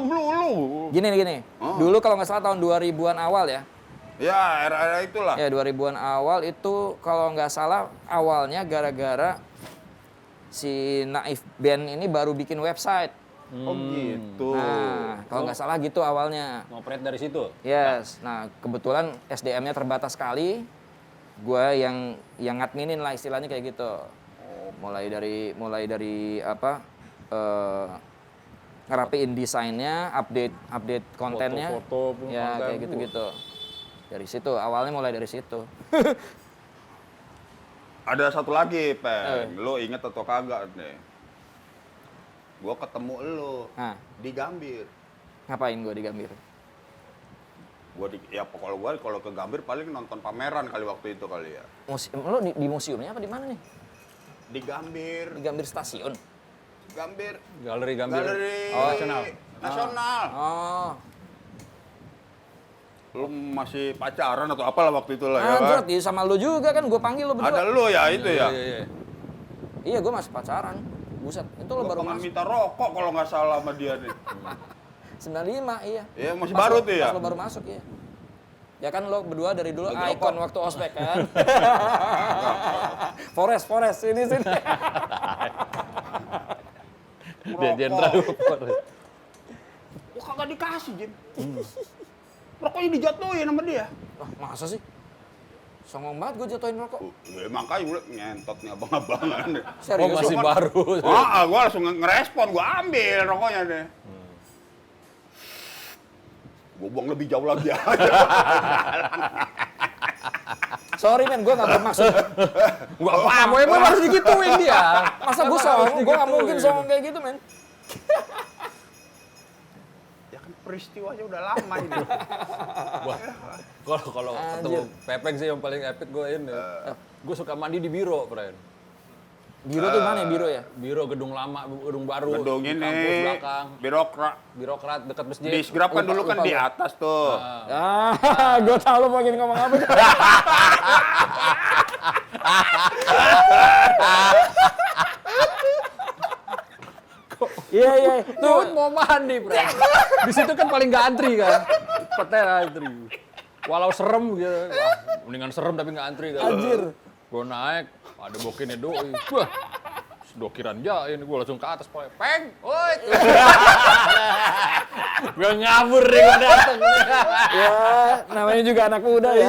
B: Gini. Dulu kalau nggak salah tahun 2000-an awal ya.
D: Ya, era-era itulah.
B: Ya 2000-an awal itu kalau nggak salah awalnya gara-gara si Naif Band ini baru bikin website.
D: Oh gitu.
B: Nah, kalau nggak salah gitu awalnya.
A: Ngoperate dari situ.
B: Yes. Nah, kebetulan SDM-nya terbatas sekali. Gua yang ngadminin lah istilahnya kayak gitu. Mulai dari apa? Ngerapiin desainnya, update kontennya.
A: Foto-foto,
B: Ya,
A: konten.
B: kayak gitu-gitu. Dari situ, awalnya mulai dari situ.
D: Ada satu lagi, Peng. Lu inget atau kagak nih? Gua ketemu lu
B: Nah,
D: di Gambir.
B: ngapain gue di Gambir?
D: Kalau ke Gambir paling nonton pameran kali waktu itu kali ya.
B: Lo di museumnya apa di mana nih?
D: Di Gambir.
B: Di Gambir Stasiun?
D: Gambir.
A: Galeri Gambir.
D: Galeri Nasional.
B: Oh.
D: Lu masih pacaran atau apalah waktu itu lah ya kan?
B: Anjir, dia sama lu juga kan, gue panggil lo berdua.
D: Ada lu ya itu ya?
A: Iya.
B: Iya, gue masih pacaran. Buset, itu lo
D: Gua
B: baru
D: pengen
B: masuk.
D: minta rokok kalau nggak salah sama dia nih.
B: 95, iya.
D: Iya, masih
B: Pas
D: baru
B: lo-
D: tuh ya?
B: Pas lo baru masuk, iya. Ya kan lo berdua dari dulu
D: Lagi
B: ikon
D: rokok.
B: waktu ospek kan. Forest, sini.
A: Dia terlalu.
D: Gua kagak dikasih, Jim. Rokoknya dijatuhin sama dia.
B: Wah, masa sih? Songong banget gue jatuhin rokok.
D: Ya makanya gue ngentot nih abang-abangan deh.
B: Serius?
A: Oh, masih
B: lo?
A: baru.
D: Gua langsung ngerespon, gua ambil rokoknya deh. Gue buang lebih jauh lagi aja.
B: Sorry men, gue nggak bermaksud.
A: Gua apa, emang harus digituin dia.
B: Masa gue songong? Gue nggak mungkin songong kayak gitu men.
D: Ya kan peristiwanya udah lama ini.
A: Wah, kalau ketemu Pepeng sih yang paling epic gue ini. Gue suka mandi di biro, friend.
B: Biro tuh mana ya biro ya?
A: Biro gedung lama, gedung baru.
D: Gedung
A: di
D: ini,
A: kampus belakang.
D: birokrat
A: Dekat masjid.
D: di Sgrap kan dulu kan di atas tuh.
B: Gue tau lo mau gini ngomong apa. Iya.
A: Tuh mau mandi, friend. Di situ kan paling gak antri kan. Petel antri. Walau serem gitu. Wah, mendingan serem tapi gak antri kan.
B: Anjir.
A: Gue naik, ada bokinnya doi. Wah, dokiran jain, gue langsung ke atas. Peng, woi. Gue ngabur deh gue dateng.
B: Ya, namanya juga anak muda ya.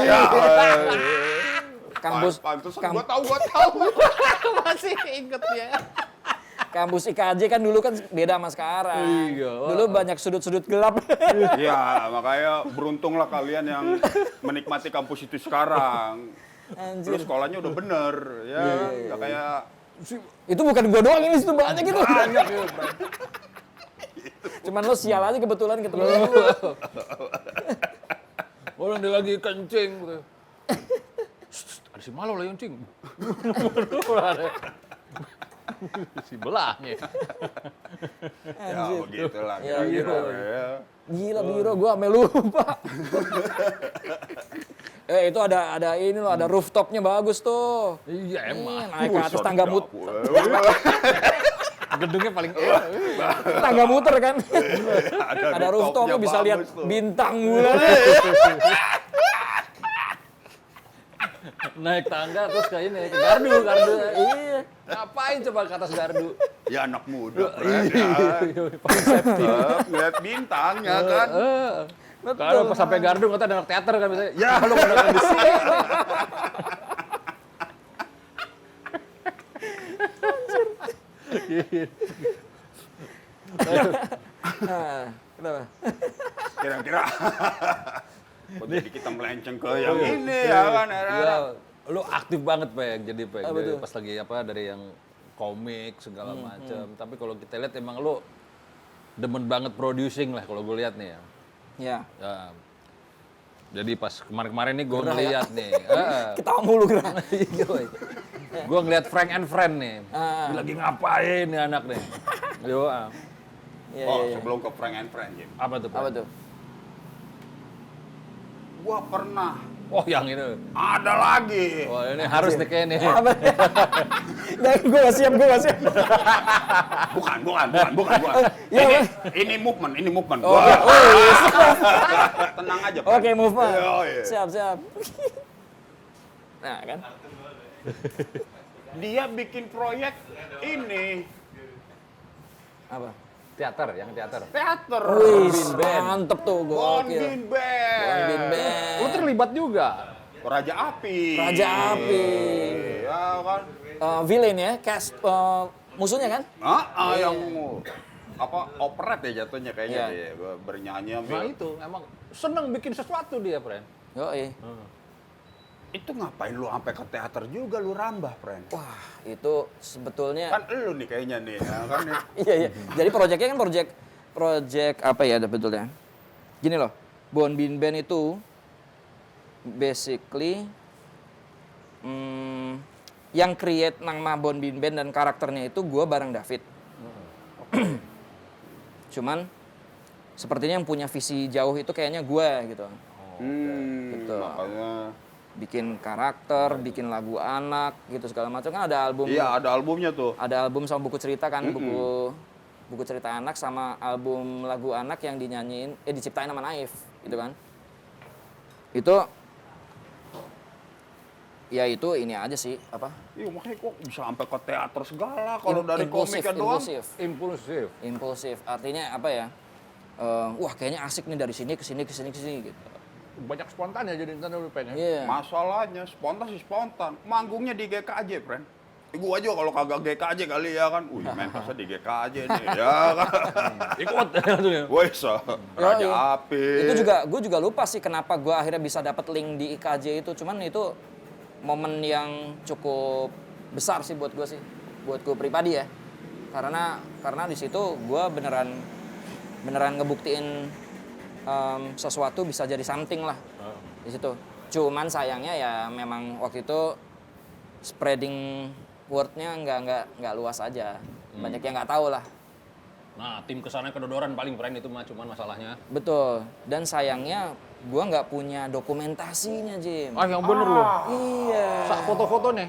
B: Kampus,
D: Pantes, gue tahu.
A: Masih inget ya.
B: kampus IKJ kan dulu kan beda sama sekarang.
A: Iya.
B: Dulu banyak sudut-sudut gelap.
D: Iya, makanya beruntunglah kalian yang menikmati kampus itu sekarang.
B: Anjir.
D: Lu sekolahnya udah bener, ya. Nggak kayak
B: Itu bukan gua doang ini situ banyak gitu.
A: Banyak ya.
B: Cuman lo sial aja kebetulan ketemu.
A: Orang dia lagi kencing. Gitu. Ada si Malo lah yang kencing. Si belahnya.
D: ya begitulah
B: Ya,
D: kira-kira.
B: gitu.
D: Ya.
B: Gila biro gua sampe lupa. Itu ada ini loh, ada rooftopnya bagus tuh.
A: Iya emang.
B: Naik ke atas tangga
A: Gedungnya paling
B: tangga muter kan.
D: Ada
B: Ada rooftopnya bisa lihat
D: bagus tuh.
B: bintang bulan.
A: naik tangga terus kayak ini ke gardu. Iya. Ngapain coba ke atas gardu?
D: Ya anak muda, Fred,
A: Iya.
D: Lihat bintang ya kan.
A: Kalau pas sampai gardu kata ada anak teater kan biasanya. Ya lu kan di sini.
B: Kenapa?
D: Kira-kira. Kok jadi kita melenceng ke yang ini ya kan.
A: Ya, lu aktif banget Peng, jadi Peng.
B: Ah,
A: Jadi
B: betul.
A: pas lagi apa dari yang komik segala macam. Tapi kalau kita lihat emang lu demen banget producing lah kalau gue lihat nih ya.
B: Ya.
A: Ya. Jadi pas kemarin-kemarin nih gue
B: Gerah ya.
A: ngeliat nih.
B: Kita mulu gerak.
A: Gue ngeliat Frank and Friend nih.
B: Ah.
A: Dia lagi ngapain nih anak nih. Yo,
B: Iya,
D: Oh,
B: iya.
D: sebelum ke Frank and Friend, Jim.
A: apa tuh Pak?
B: Apa tuh?
D: Gua pernah
A: Oh yang ini.
D: ada lagi.
A: Wah ini harus nih kayaknya nih.
B: Apa? Nah, gue gak siap.
D: Bukan.
B: Ya,
D: ini movement.
B: Oh,
D: Gua
B: yes.
D: tenang aja, Frank.
B: Oke, move on.
D: Iya.
B: Siap. Nah, kan?
D: Dia bikin proyek ini
B: Apa?
A: Teater, yang teater.
D: teater.
B: Wih,
A: Band.
B: mantep tuh, gokil.
D: Bonbin Band.
B: Bonbin Band.
A: Lu terlibat juga.
D: Raja Api.
B: Raja Api.
D: Ya kan.
B: Villain ya, cast musuhnya kan?
D: Yang apa operet ya jatuhnya kayaknya
B: Iya.
D: dia bernyanyi
A: Nah
D: ambil.
A: itu emang seneng bikin sesuatu dia, Friend.
B: Yoi.
D: Itu ngapain lu sampai ke teater juga lu rambah, friend?
B: Wah, itu sebetulnya
D: Kan lu nih kayaknya nih, ya kan nih.
B: iya. Jadi proyeknya kan project apa ya sebetulnya? Gini loh, Bonbin Band itu basically yang create nama Bonbin Band dan karakternya itu gue bareng David. Cuman sepertinya yang punya visi jauh itu kayaknya gue gitu. Gitu.
D: Makanya.
B: Bikin karakter, bikin lagu anak gitu segala macam kan ada album.
D: Iya, ada albumnya tuh.
B: Ada album sama buku cerita kan, buku cerita anak sama album lagu anak yang diciptain sama Naif gitu kan. Itu ya itu ini aja sih apa?
D: Iya, makanya kok bisa sampai ke teater segala kalau dari komiknya doang.
B: Impulsif. Artinya apa ya? Wah kayaknya asik nih dari sini ke sini gitu.
A: Banyak spontan ya jadi ntar lu pengen.
B: Iya.
D: Masalahnya spontan sih spontan. Manggungnya di GKJ, friend. Gua aja kalau kagak GKJ kali ya kan. Wih, mentasnya di GKJ nih. Ya kan.
A: Ikut langsung ya.
D: Wes, Raja
B: Yoi.
D: Api.
B: Itu juga, gue juga lupa sih kenapa gue akhirnya bisa dapat link di IKJ itu. Cuman itu momen yang cukup besar sih buat gue sih, buat gue pribadi ya. Karena di situ gue beneran ngebuktiin sesuatu bisa jadi something lah di situ. Cuman sayangnya ya memang waktu itu spreading word-nya nggak luas aja. Banyak yang nggak tahu lah.
A: Nah, tim kesana kedodoran paling keren itu mah, cuman masalahnya.
B: Betul. Dan sayangnya gua nggak punya dokumentasinya, Jim.
A: Ah, yang bener loh.
B: Iya.
A: Sak foto-foto nih.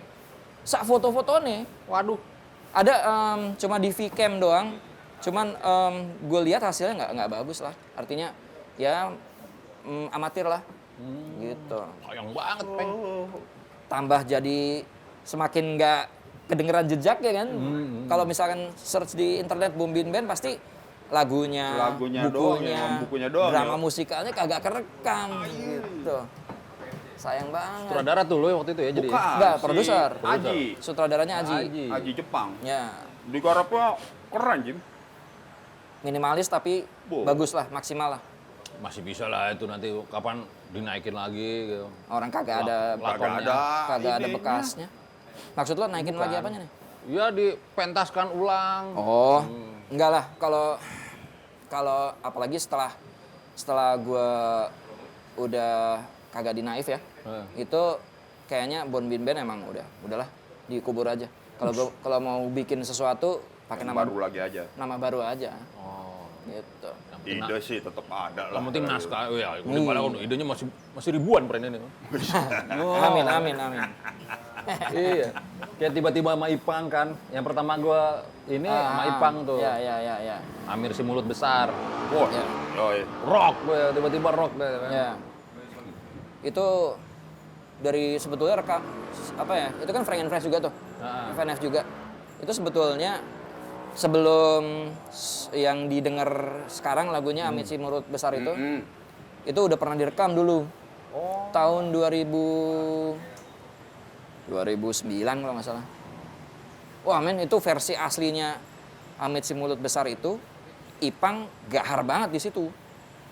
B: Sak foto-foto nih.
A: Waduh.
B: Ada cuma di Vcam doang. Cuman gue lihat hasilnya nggak bagus lah. Artinya ya amatir lah. Gitu.
A: Sayang banget, Peng.
B: Tambah jadi semakin nggak kedengeran jejak ya kan. Kalau misalkan search di internet Boom Bin Band pasti lagunya
D: doang, ya, bukunya doang.
B: drama
D: Ya.
B: musikalnya kagak kerekam gitu. Sayang banget.
A: Sutradara tuh lo waktu itu ya jadi.
D: Bukan,
B: Enggak,
D: si
B: produser.
D: Aji.
B: Sutradaranya Aji.
D: Aji Jepang.
B: Ya,
D: Digarapnya keren, Jim.
B: minimalis tapi bagus lah, maksimal lah.
A: Masih bisa lah itu nanti kapan dinaikin lagi gitu.
B: Orang kagak ada kagak ada bekasnya. Maksud lo naikin lagi apanya nih?
A: Ya dipentaskan ulang.
B: Oh, enggak lah. Kalau apalagi setelah gue udah kagak di Naif ya, itu kayaknya Boom Bin Band emang udahlah dikubur aja. Kalau mau bikin sesuatu pakai nama
D: baru lagi aja.
B: Nama baru aja.
A: Oh.
B: Gitu.
D: Ide sih tetap ada lah.
A: Yang penting naskah, ya idenya masih ribuan perennya nih.
B: Amin.
A: Iya. Kayak tiba-tiba sama Ipang kan. Yang pertama gua ini sama Ipang tuh.
B: Ya.
A: Amir si mulut besar.
D: Wah,
B: Ya.
D: yoi.
A: Rock gue, tiba-tiba rock deh. Kan?
B: Ya. Itu dari sebetulnya apa ya? Itu kan Frank and Friends juga tuh. FNF juga. Itu sebetulnya sebelum yang didengar sekarang lagunya Amit si Mulut Besar itu udah pernah direkam dulu. Tahun 2009 kalau nggak salah. Wah men, itu versi aslinya Amit si Mulut Besar itu Ipang gahar banget di situ.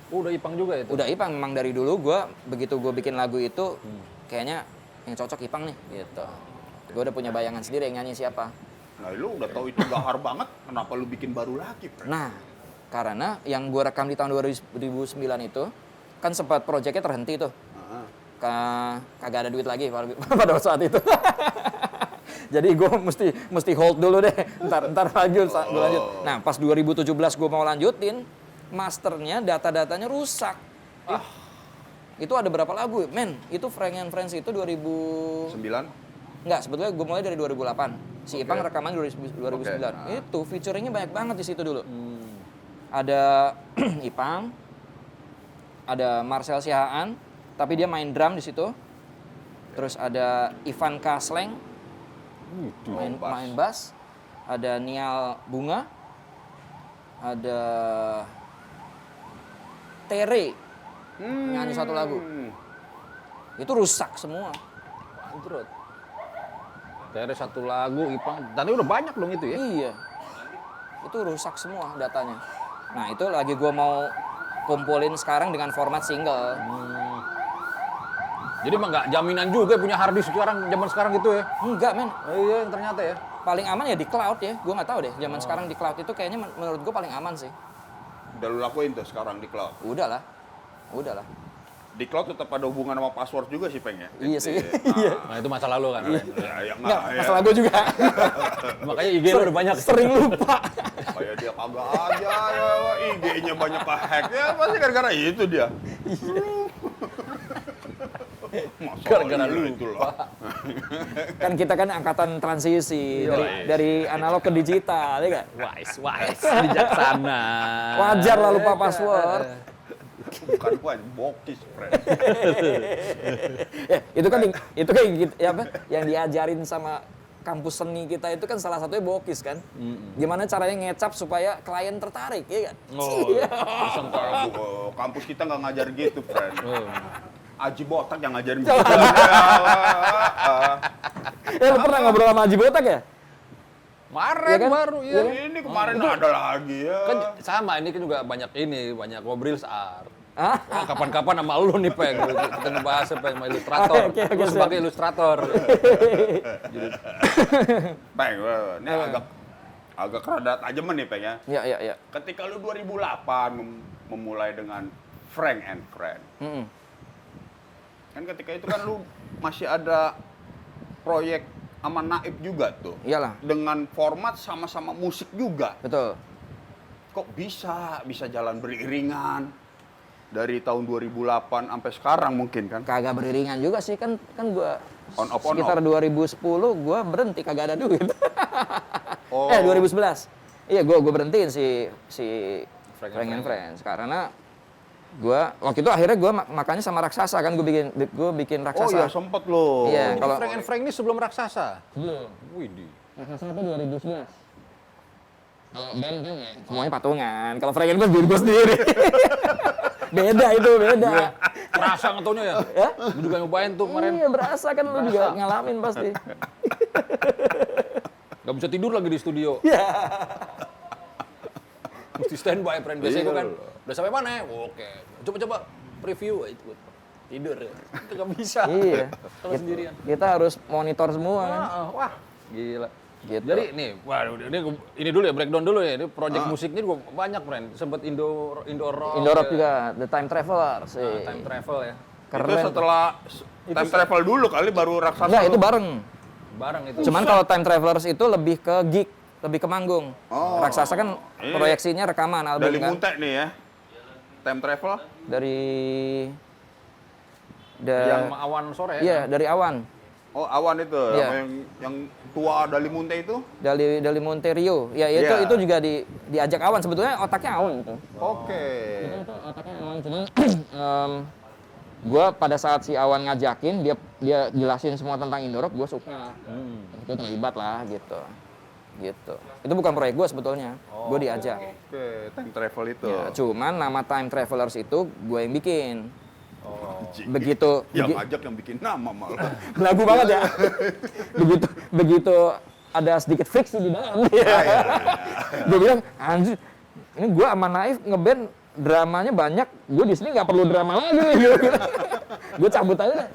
A: Udah Ipang juga itu.
B: Udah Ipang, memang dari dulu begitu gue bikin lagu itu kayaknya yang cocok Ipang nih gitu. Gue udah punya bayangan sendiri yang nyanyi siapa.
D: Nah, lu udah tahu itu gahar banget, kenapa lu bikin baru lagi, Fred?
B: Nah, karena yang gue rekam di tahun 2009 itu kan sempat proyeknya terhenti tuh. Kagak ada duit lagi pada saat itu. Jadi gue mesti hold dulu deh. Ntar lagi gue lanjut. Nah, pas 2017 gue mau lanjutin, masternya data-datanya rusak. Itu ada berapa lagu? Men, itu Frank and Friends itu 2009.
D: 9?
B: Enggak, sebetulnya gue mulai dari 2008. Si Ipang rekaman 2009. Itu featuringnya banyak banget di situ dulu. Ada Ipang, ada Marcel Sihaan, tapi dia main drum di situ. Terus ada Ivan Kasleng, main bass. Ada Nial Bunga, ada Tere, nyanyi satu lagu. Itu rusak semua.
A: Bangkrut. Dari satu lagu Ipang, tadi udah banyak dong itu ya?
B: Iya, itu rusak semua datanya. Nah itu lagi gue mau kumpulin sekarang dengan format single.
A: Jadi emang nggak jaminan juga punya hard disk sekarang, zaman sekarang gitu ya?
B: Enggak men,
A: Iya, yang ternyata ya.
B: paling aman ya di cloud ya. Gue nggak tahu deh, zaman sekarang di cloud itu kayaknya menurut gue paling aman sih.
D: Udah lu lakuin tuh sekarang di cloud.
B: Udahlah.
D: Di cloud tetap ada hubungan sama password juga sih, Peng ya?
B: Iya sih.
A: Nah itu masa lalu kan.
B: Enggak, masalah gue juga.
A: Makanya IG lu udah banyak.
B: Sering lupa.
D: Kayak dia kagak aja, ya, IG-nya banyak ke-hack. Ya pasti gara-gara itu dia.
A: Gara-gara lu
D: itu lah.
B: Kan kita kan angkatan transisi dari analog ke digital, ya nggak?
A: Wise, bijaksana.
B: Wajar lah lupa password.
D: Bukan gua, bokis, Fred.
B: Ya, itu kan gitu, ya apa? Yang diajarin sama kampus seni kita itu kan salah satunya bokis kan. Gimana caranya ngecap supaya klien tertarik, ya kan?
D: Kampus kita nggak ngajar gitu, Fred. Aji Botak yang ngajarin gitu.
B: Lu pernah ngobrol sama Haji Botak ya?
A: Kemarin
B: Iya kan?
A: baru, iya.
D: Ini kemarin ada lagi ya.
A: Kan sama, ini kan juga banyak ngobrol art.
B: Hah?
A: Wah, kapan-kapan sama lu nih, Peng. Kita ngebahas Peng, sama ilustrator.
B: Oke,
A: Lu
B: siap.
A: sebagai ilustrator.
D: Peng, ini agak rada tajemen nih, Peng ya.
B: Iya.
D: Ketika lu 2008 memulai dengan Frank and Friend. Kan ketika itu kan lu masih ada proyek sama Naib juga tuh.
B: Iyalah,
D: Dengan format sama-sama musik juga.
B: betul.
D: Kok bisa jalan beriringan dari tahun 2008 sampai sekarang mungkin kan?
B: Kagak beriringan juga sih, kan gua
D: On off,
B: sekitar 2010 gua berhenti kagak ada duit.
D: Oh.
B: 2011. Iya, gua berhentiin si
A: Frank
B: Frank
A: and
B: and Friends karena gua waktu itu akhirnya gua makanya sama raksasa kan gua bikin
D: Oh
B: raksasa.
D: iya sempet loh.
B: Iya.
A: Jadi
B: Kalau
A: Frank and Frank ini sebelum Raksasa.
B: belum.
A: Widih.
B: Raksasa itu 2011. Kalau band kan ya semuanya patungan. Kalau Frank and Friends diri gua sendiri. Beda itu, beda.
A: Kerasa ngetaunya ya?
B: Ya?
A: Gue juga nyobain tuh kemarin.
B: Iya, berasa kan lu juga ngalamin pasti.
A: Gak bisa tidur lagi di studio.
B: Iya.
A: Mesti standby, friend. Biasanya
D: Iya.
A: gue kan, udah sampai mana ya? Oke. Coba-coba preview. Itu tidur ya. Itu gak bisa.
B: Iya.
A: Kalau sendirian.
B: Kita harus monitor semua kan.
A: Wah, gila.
B: Gitu.
A: Jadi nih, waduh, ini dulu ya, breakdown dulu ya. Ini project musiknya juga banyak, friend. Sempet Indo rock.
B: Indo Rock
A: ya.
B: juga, The Time Traveler sih.
A: Nah, time travel ya.
B: Keren.
D: Itu setelah time travel dulu kali baru raksasa.
B: Enggak,
D: lu.
B: itu bareng.
A: Bareng itu.
B: Cuman kalau Time Travelers itu lebih ke gig, lebih ke manggung.
D: Oh.
B: Raksasa kan
D: Iya.
B: proyeksinya rekaman album
D: Dari
B: kan.
D: Muntek nih ya. Time travel.
B: Dari
A: yang awan sore ya.
B: Iya, dari Awan.
D: Oh, Awan itu
B: Iya.
D: yang tua Dali Munte itu.
B: Dari Monterio. Ya,
D: Iya.
B: itu juga diajak Awan. Sebetulnya otaknya Awan itu.
D: Oke.
B: Itu otaknya Awan, cuman gue pada saat si Awan ngajakin dia jelasin semua tentang Indorok, gue suka. Itu terlibat lah gitu. Itu bukan proyek gue sebetulnya, gue diajak.
D: Oke, time travel itu.
B: Ya, cuman nama Time Travelers itu gue yang bikin.
D: Anjing.
B: Begitu
D: Yang ngajak yang bikin nama malah.
B: lagu banget ya. begitu ada sedikit friksi di dalam. Gue bilang, anjir, ini gue sama Naif ngeband dramanya banyak, gue di sini nggak perlu drama lagi nih. Gue cabut aja deh.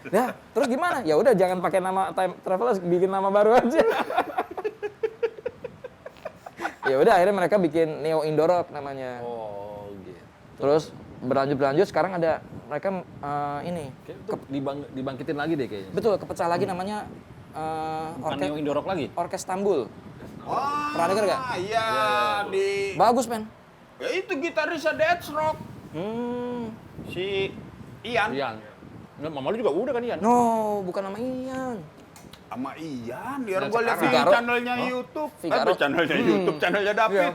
B: Ya, terus gimana? Ya udah, jangan pakai nama Time Travelers, bikin nama baru aja. Ya udah, akhirnya mereka bikin Neo Indorok namanya.
A: Oh, gitu.
B: Terus berlanjut sekarang ada mereka ini.
A: Dibangkitin lagi deh kayaknya.
B: Betul, kepecah lagi namanya
A: Bukan Neo Indorok lagi.
B: Orkes Stambul.
D: Wah,
B: Pernah denger nggak?
D: Iya, di
B: Bagus, men.
D: ya itu gitarisnya Deathstroke. Si Ian.
A: Ian. Nah, mama lu juga udah kan Ian?
B: No, bukan nama Ian.
D: Sama Ian, biar
A: Dan
D: gua lihat di
B: Figaro.
D: channelnya YouTube.
B: Figaro.
D: Channelnya YouTube, channelnya David.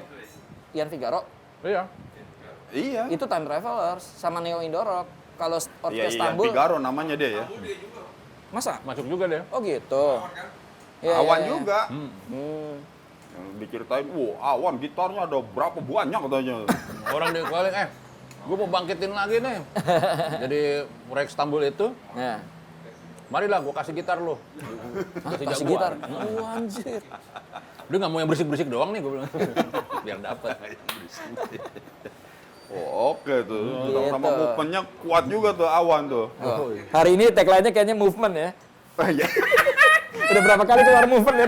B: Ian Figaro.
A: Iya.
D: Iya.
B: Itu Time Travelers sama Neo Indorok. Kalau
D: Iya,
B: Orkes
D: Ian
B: Stambul,
D: Figaro namanya dia ya.
B: masa?
A: Masuk juga deh.
B: Oh gitu. Iya,
D: Awan
B: iya, iya.
D: juga.
B: Hmm.
D: Yang diceritain, wah Awan gitarnya ada berapa banyak katanya.
A: Orang di calling, gue mau bangkitin lagi nih. Jadi proyek Stambul itu,
B: Ya.
A: marilah gue kasih gitar lo.
B: Kasih gitar. Oh, anjir.
A: Dia nggak mau yang berisik-berisik doang nih, gue bilang. Biar dapet.
D: Oh, oke tuh.
B: Gitu.
D: Sama movementnya kuat juga tuh Awan tuh.
B: Oh. Hari ini tagline-nya kayaknya movement ya.
D: Iya.
B: Udah berapa kali keluar movement ya?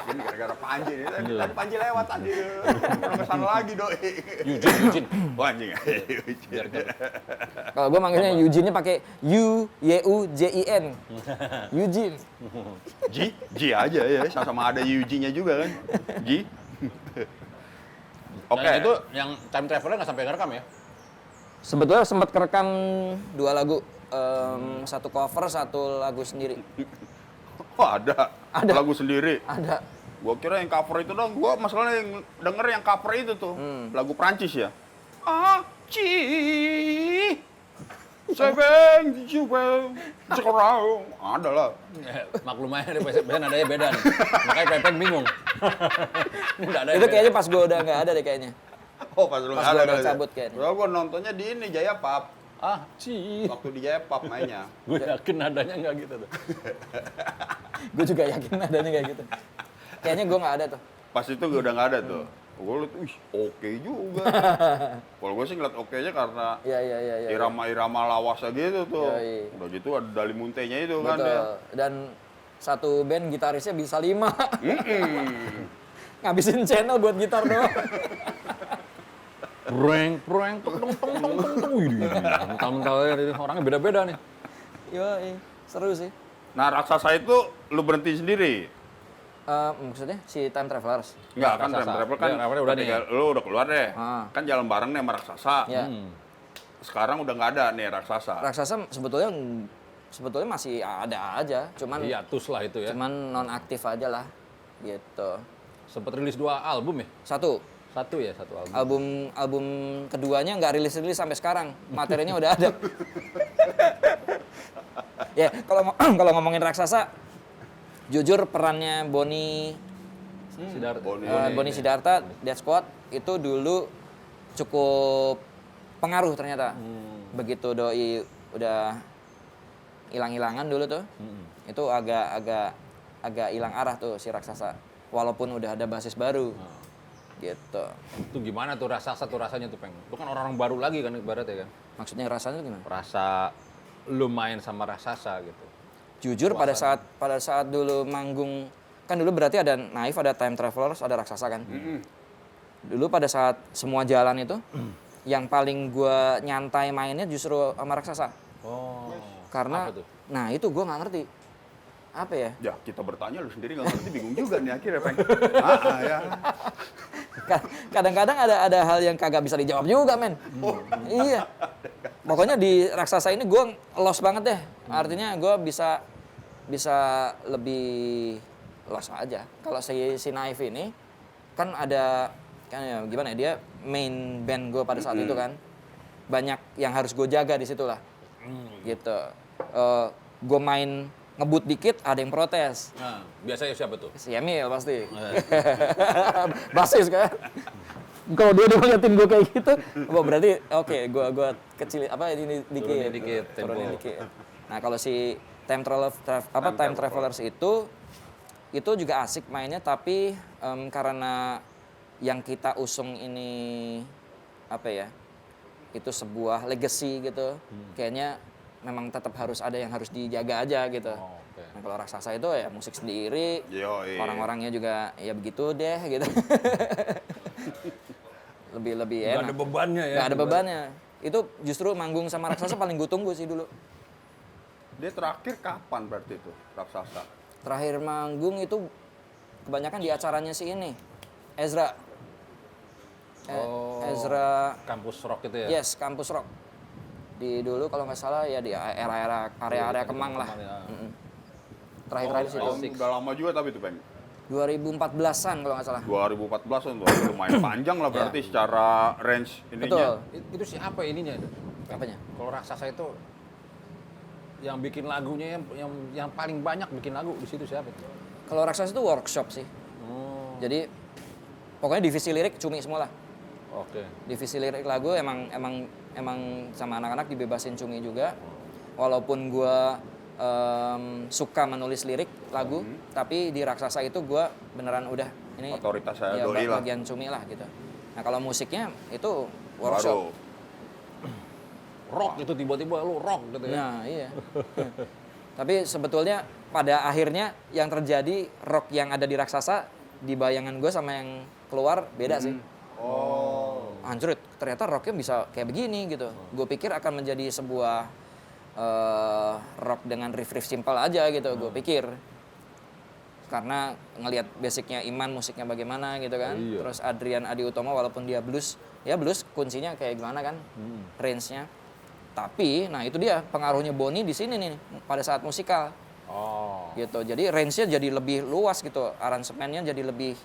D: Ini gara-gara Panji nih. Tadi Panji lewat tadi. Orang kesana lagi doi.
A: Eugene.
D: Wah anjing.
A: Biar
B: Kalau gue manggilnya Eugene-nya pakai U-Y-U-J-I-N. Eugene.
D: G aja ya. Sama-sama ada Yuji-nya juga kan. G. Oke.
A: Dan itu yang Time Traveler nggak sampai ngerekam ya?
B: Sebetulnya sempat kerekam 2 lagu. Satu cover, satu lagu sendiri.
D: Oh ada. Lagu sendiri.
B: Ada.
D: Gua kira yang cover itu dong. Gua masalahnya yang denger yang cover itu tuh. Lagu Prancis ya. Ci. Sebeng, jubeng, cekurau. Ada lah.
A: Maklum aja deh, biasanya nadanya beda nih. Makanya Pepeng bingung. Ini nggak ada yang
B: Itu
A: beda.
B: kayaknya pas gue udah nggak ada deh kayaknya.
D: Oh pas lu
B: Pas
D: ada
B: gua udah
D: kali.
B: cabut kayaknya.
D: Gua nontonnya di ini Jaya Pap.
A: Ah, sih.
D: Waktu di Jepap mainnya.
A: Gue yakin nadanya nggak gitu tuh.
B: Gue juga yakin adanya kayak gitu. Kayaknya gue nggak ada tuh.
D: Pas itu gue udah nggak ada tuh. Gue liat, wih oke juga. Kalau gue sih ngeliat oke-nya karena
B: Iya.
D: irama-irama lawasnya gitu tuh.
B: Yoi.
D: Udah gitu ada Dali Muntenya itu kan
B: Betul.
D: dia.
B: Dan satu band gitarisnya bisa 5.
D: Mm-mm.
B: Ngabisin channel buat gitar doang.
A: Prank, tong. Wih, mental-mentalnya ini orangnya beda-beda nih.
B: Yoi, seru sih.
D: Nah raksasa itu lu berhenti sendiri?
B: Maksudnya si Time Travelers?
D: Enggak kan,
A: Raksasa.
D: time travel kan
A: Iya, udah nih.
D: ketika lu udah keluar deh.
B: Ah.
D: Kan jalan bareng nih sama raksasa.
B: Ya.
D: Sekarang udah nggak ada nih raksasa.
B: Raksasa sebetulnya masih ada aja, cuman
A: Iya, tus lah itu ya.
B: cuman non aktif aja lah, gitu.
A: Sempat rilis 2 album ya?
B: Satu
A: Satu album.
B: album keduanya nggak rilis sampai sekarang, materinya udah ada. Ya kalau ngomongin raksasa, jujur perannya Boni
A: Siddhartha.
B: Boni Siddhartha, Death Squad itu dulu cukup pengaruh ternyata. Begitu Doi udah hilang-hilangan dulu tuh, itu agak hilang arah tuh si raksasa. Walaupun udah ada basis baru, gitu.
A: Itu gimana tuh raksasa tuh rasanya tuh, Peng? Itu kan orang-orang baru lagi kan ibaratnya kan?
B: Maksudnya rasanya tuh gimana?
A: Rasa lu main sama raksasa gitu.
B: Jujur pada saat dulu manggung, kan dulu berarti ada Naif, ada Time Travelers, ada raksasa kan. Dulu pada saat semua jalan itu, yang paling gua nyantai mainnya justru sama raksasa.
A: Oh.
B: Karena,
A: Apa tuh?
B: nah itu gua nggak ngerti. Apa ya?
D: Ya kita bertanya lu sendiri nggak ngerti, bingung juga nih akhirnya Peng. Ya.
B: Kadang-kadang ada hal yang kagak bisa dijawab juga, men. Iya. Pokoknya di raksasa ini gue lost banget deh. Artinya gue bisa lebih lost aja. Kalau si Naif ini kan ada kan ya gimana ya, dia main band gue pada saat itu kan. Banyak yang harus gue jaga di situ lah. Gitu. Gue main ngebut dikit ada yang protes.
A: Nah, biasanya siapa tuh?
B: Si Emil pasti. Basis kan. Kalau dia ngeliatin gue kayak gitu, oh, berarti oke, gue kecil apa ini dikit.
A: Turunin dikit, tempo.
B: Turunin dikit. Nah, kalau si Time Travelers itu juga asik mainnya, tapi karena yang kita usung ini apa ya? Itu sebuah legacy gitu. Kayaknya memang tetap harus ada yang harus dijaga aja gitu.
A: Oh, okay.
B: Nah, kalau raksasa itu ya musik sendiri,
D: Yoi.
B: orang-orangnya juga ya begitu deh gitu. lebih
A: Gak
B: enak.
A: ada bebannya ya.
B: Gak ada bebannya. Itu justru manggung sama raksasa paling gue tunggu sih dulu.
D: Dia terakhir kapan berarti itu raksasa?
B: Terakhir manggung itu kebanyakan di acaranya si ini, Ezra. Ezra,
A: Kampus rock itu ya?
B: yes, Kampus Rock. Di dulu kalau nggak salah ya di area Kemang lah.
A: Ya.
B: Terakhir sih
D: Tahun udah lama juga tapi itu Peng.
B: 2014-an kalau nggak salah.
D: 2014 tuh lumayan panjang lah berarti secara range ininya.
B: Betul.
A: Itu siapa ininya?
B: Apanya?
A: Kalau raksasa itu yang bikin lagunya yang paling banyak bikin lagu di situ siapa?
B: Kalau raksasa itu workshop sih.
A: Oh.
B: Jadi pokoknya divisi lirik cumi semua lah.
A: Oke.
B: Divisi lirik lagu emang sama anak-anak dibebasin cumi juga. Walaupun gua suka menulis lirik lagu, tapi di raksasa itu gua beneran udah ini
D: Otoritas saya
B: ya,
D: doi lah.
B: bagian cumi lah gitu. Nah kalau musiknya itu workshop.
D: Baru.
A: Rock itu tiba-tiba lu rock gitu ya.
B: Nah iya. Tapi sebetulnya pada akhirnya yang terjadi rock yang ada di raksasa di bayangan gue sama yang keluar beda sih.
D: Oh.
B: Anjrit, ternyata rocknya bisa kayak begini gitu. Gue pikir akan menjadi sebuah rock dengan riff-riff simpel aja gitu, gue pikir. Karena ngelihat basicnya Iman, musiknya bagaimana gitu kan.
A: Iya.
B: Terus Adrian Adi Utomo walaupun dia blues, ya blues kuncinya kayak gimana kan, range-nya. Tapi, nah itu dia pengaruhnya Boni di sini nih pada saat musikal.
A: Oh.
B: Gitu. Jadi range-nya jadi lebih luas gitu, aransemennya jadi lebih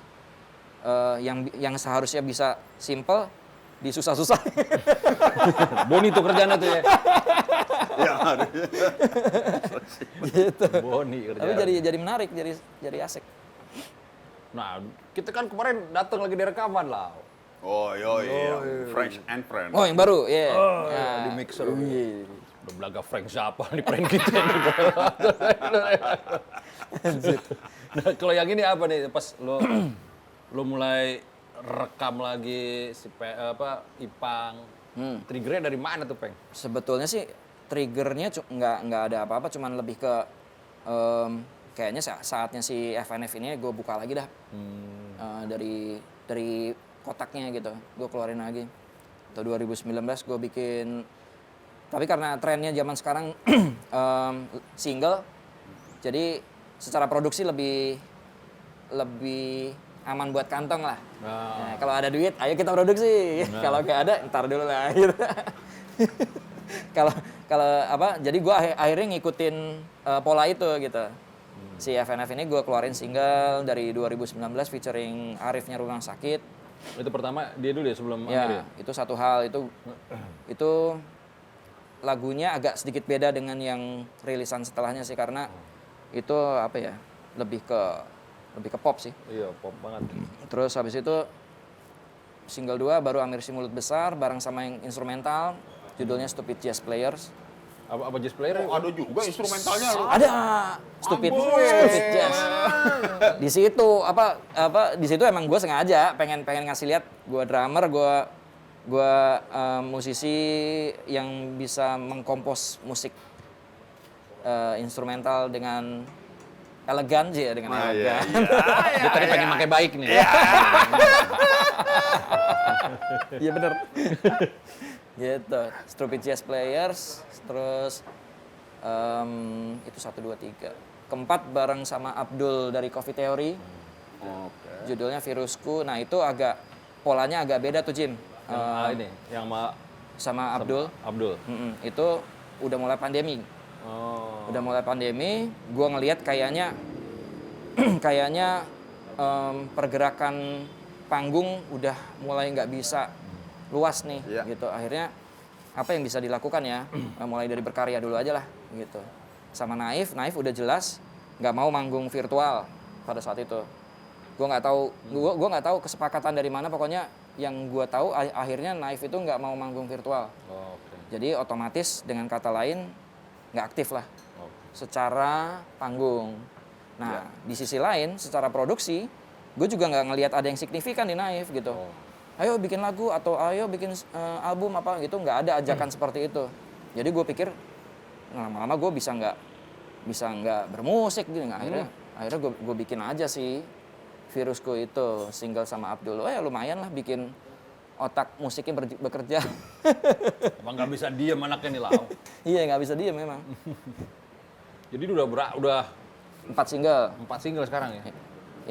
B: yang seharusnya bisa simple disusah-susah.
A: Boni tuh kerjanya tuh ya.
D: Ya,
B: gitu.
A: Boni
B: Tapi
A: kerjanya.
B: jadi menarik, jadi asik.
A: Nah, kita kan kemarin datang lagi di rekaman lah.
D: Oh, iya. Fresh and Friend.
B: Oh, yang baru, iya.
A: Oh,
B: Nah,
A: di mixer.
B: wih.
A: Udah belaga Frank Zappa nih prank kita nih. Nah, kalau yang ini apa nih pas lo mulai rekam lagi Ipang. Triggernya dari mana tuh, Peng?
B: Sebetulnya sih triggernya nggak ada apa-apa, cuman lebih ke kayaknya saatnya si FNF ini gue buka lagi dah. Dari kotaknya gitu, gue keluarin lagi. Atau 2019 gue bikin, tapi karena trennya zaman sekarang single, jadi secara produksi lebih aman buat kantong lah. Nah, kalau ada duit, ayo kita produksi. Kalau nggak ada, ntar dulu lah. Gitu. Kalau apa? Jadi gue akhirnya ngikutin pola itu gitu. Si FNF ini gue keluarin single dari 2019 featuring Arifnya Rumah Sakit.
A: Itu pertama dia dulu ya sebelum
B: Ya,
A: akhir ya?
B: itu satu hal. Itu lagunya agak sedikit beda dengan yang rilisan setelahnya sih, karena itu apa ya, lebih ke pop sih.
A: Iya, pop banget.
B: Terus habis itu single 2 baru Amir Si Mulut Besar bareng sama yang instrumental, judulnya Stupid Jazz Players.
A: Apa jazz player?
D: Oh, ada juga instrumentalnya.
B: Ada Stupid Jazz. Di situ di situ emang gue sengaja pengen ngasih lihat gue drummer, gue musisi yang bisa mengkompos musik instrumental dengan elegan sih ya, dengan elegan.
A: Dia tadi pengen pakai baik nih.
B: Iya bener. Gitu, Stupid Jazz Players, terus itu 1, 2, 3. Keempat bareng sama Abdul dari Coffee Theory.
D: Oke.
B: Judulnya Virusku. Nah itu polanya agak beda tuh Jim.
A: Ini yang
B: Sama Abdul. Itu udah mulai pandemi.
A: Oh.
B: Udah mulai pandemi, gue ngelihat kayaknya pergerakan panggung udah mulai nggak bisa luas nih, gitu. Akhirnya apa yang bisa dilakukan ya? Mulai dari berkarya dulu aja lah, gitu. Sama Naif udah jelas nggak mau manggung virtual pada saat itu. Gue nggak tahu kesepakatan dari mana. Pokoknya yang gue tahu akhirnya Naif itu nggak mau manggung virtual.
A: Oh, okay.
B: Jadi otomatis dengan kata lain nggak aktif lah secara panggung. Nah di sisi lain secara produksi gue juga nggak ngelihat ada yang signifikan di Naif gitu. Ayo bikin lagu atau ayo bikin album apa gitu, nggak ada ajakan seperti itu. Jadi gue pikir lama-lama gue bisa nggak bermusik gitu. Akhirnya gue bikin aja sih Virusku itu single sama Abdul. Ya lumayan lah bikin otak musiknya bekerja.
A: Emang nggak bisa diem anaknya nih Lau.
B: Iya nggak bisa diem memang.
A: Jadi udah
B: 4 single.
A: 4 single sekarang ya?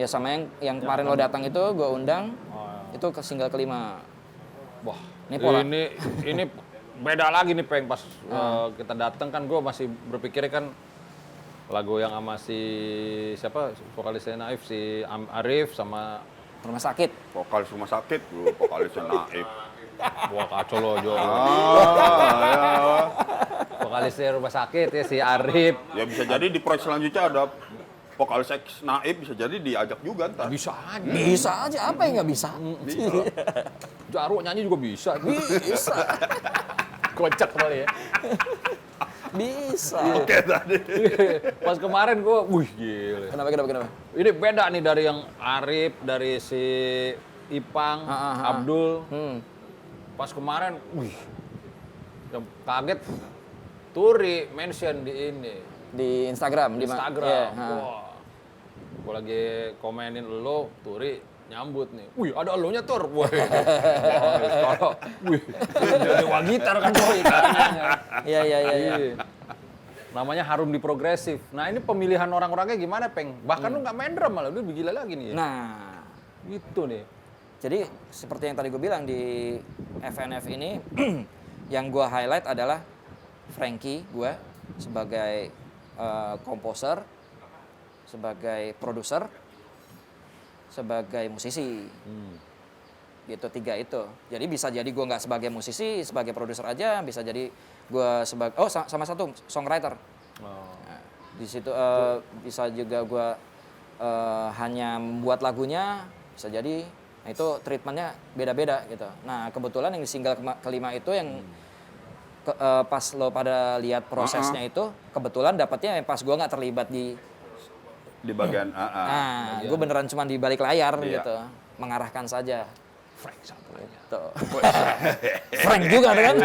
B: Ya sama yang kemarin lo datang itu gue undang. Itu ke single kelima.
A: Wah,
B: Ini pola.
A: ini beda lagi nih Peng, pas kita datang kan gue masih berpikir kan lagu yang sama si siapa vokalisnya Naif, si Arif sama
B: Rumah Sakit.
D: Vokalis Rumah Sakit, vokalisnya Naif.
A: wah kacau loh Jo. Vokalisnya Rumah Sakit ya si Arif.
D: Ya bisa jadi di proyek selanjutnya ada vokalis X Naif, bisa jadi diajak juga ntar.
A: Bisa aja.
B: Bisa aja, apa yang nggak bisa?
A: Jarwo nyanyi juga bisa.
B: Bisa.
A: Kocak kali ya.
B: Bisa.
D: Oke tadi.
A: Pas kemarin gue, wih gila.
B: Kenapa?
A: Ini beda nih dari yang Arif, dari si Ipang, Abdul. Pas kemarin, wih, yang kaget, Turi mention di ini.
B: Di Instagram.
A: Instagram.
B: Yeah,
A: Wah, gue lagi komenin lo, Turi nyambut nih. Wih, ada elonya Tur. Wih, wih, jadi wah gitar kan boy.
B: Iya.
A: Namanya Harum di Progresif. Nah ini pemilihan orang-orangnya gimana, Peng? Bahkan lu nggak main drum malah, lu lebih gila lagi nih ya?
B: Nah,
A: gitu nih.
B: jadi seperti yang tadi gue bilang di FNF ini, yang gue highlight adalah Frankie gue sebagai komposer, sebagai produser, sebagai musisi. Gitu, 3 itu. Jadi bisa jadi gue nggak sebagai musisi, sebagai produser aja, bisa jadi gue sebagai sama satu songwriter. Nah, di situ bisa juga gue hanya membuat lagunya, bisa jadi Nah itu treatmentnya beda-beda gitu. Nah kebetulan yang di single kelima itu yang pas lo pada lihat prosesnya itu, kebetulan dapetnya pas gue nggak terlibat di
D: bagian
B: gue beneran cuma di balik layar
D: Iya.
B: gitu, mengarahkan saja.
A: Frank satu aja.
B: Tuh. Frank juga kan?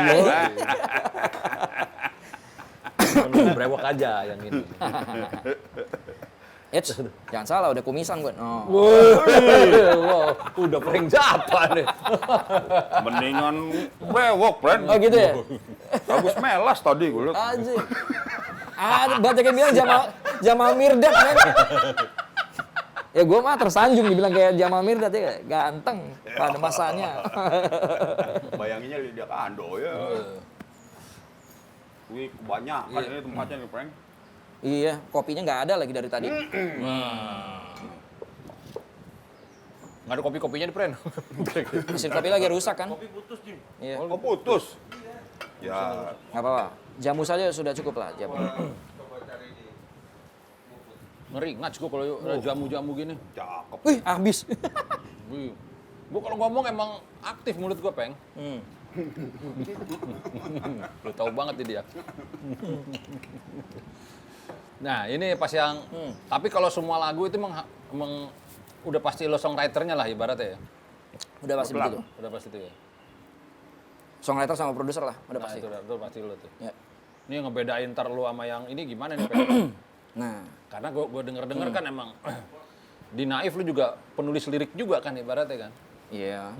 A: Brewok aja yang ini.
B: Eits, jangan salah, udah kumisan gue. Oh.
A: Wow, udah Frank siapa nih?
D: Mendingan brewok, friend.
B: Oh gitu ya?
D: Bagus melas tadi gue liat.
B: Anjir. Banyak yang bilang Jamal Mirdad, men. Ya gue mah tersanjung dibilang kayak Jamal Mirdad ya, ganteng pada masanya.
D: Bayanginnya Lydia Kando ya. Wih, kebanyakan ini tempatnya nih, Frank.
B: Iya, kopinya nggak ada lagi dari tadi.
A: Nggak ada kopi-kopinya di Pren.
B: Mesin kopi lagi rusak kan?
C: Kopi putus, Jim.
B: Iya,
D: Oh, putus. Ya,
B: nggak apa-apa. Jamu saja sudah cukup lah, jamu.
A: Ngeri, ngats gue kalau ada jamu-jamu gini.
D: cakep.
B: Wih, habis.
A: Gue kalau ngomong emang aktif mulut gue, Peng. Lu tahu banget nih dia. Nah, ini pas yang... Tapi kalau semua lagu itu udah pasti lo songwriter-nya lah ibaratnya ya.
B: Udah pasti begitu.
A: Udah pasti itu ya.
B: Songwriter sama produser lah, udah
A: Nah,
B: pasti.
A: itu pasti lo tuh.
B: Ya.
A: Ini yang ngebedain ntar lu sama yang ini gimana nih, Peng?
B: Nah,
A: Karena gue denger kan emang di Naif lu juga penulis lirik juga kan ibaratnya kan.
B: iya.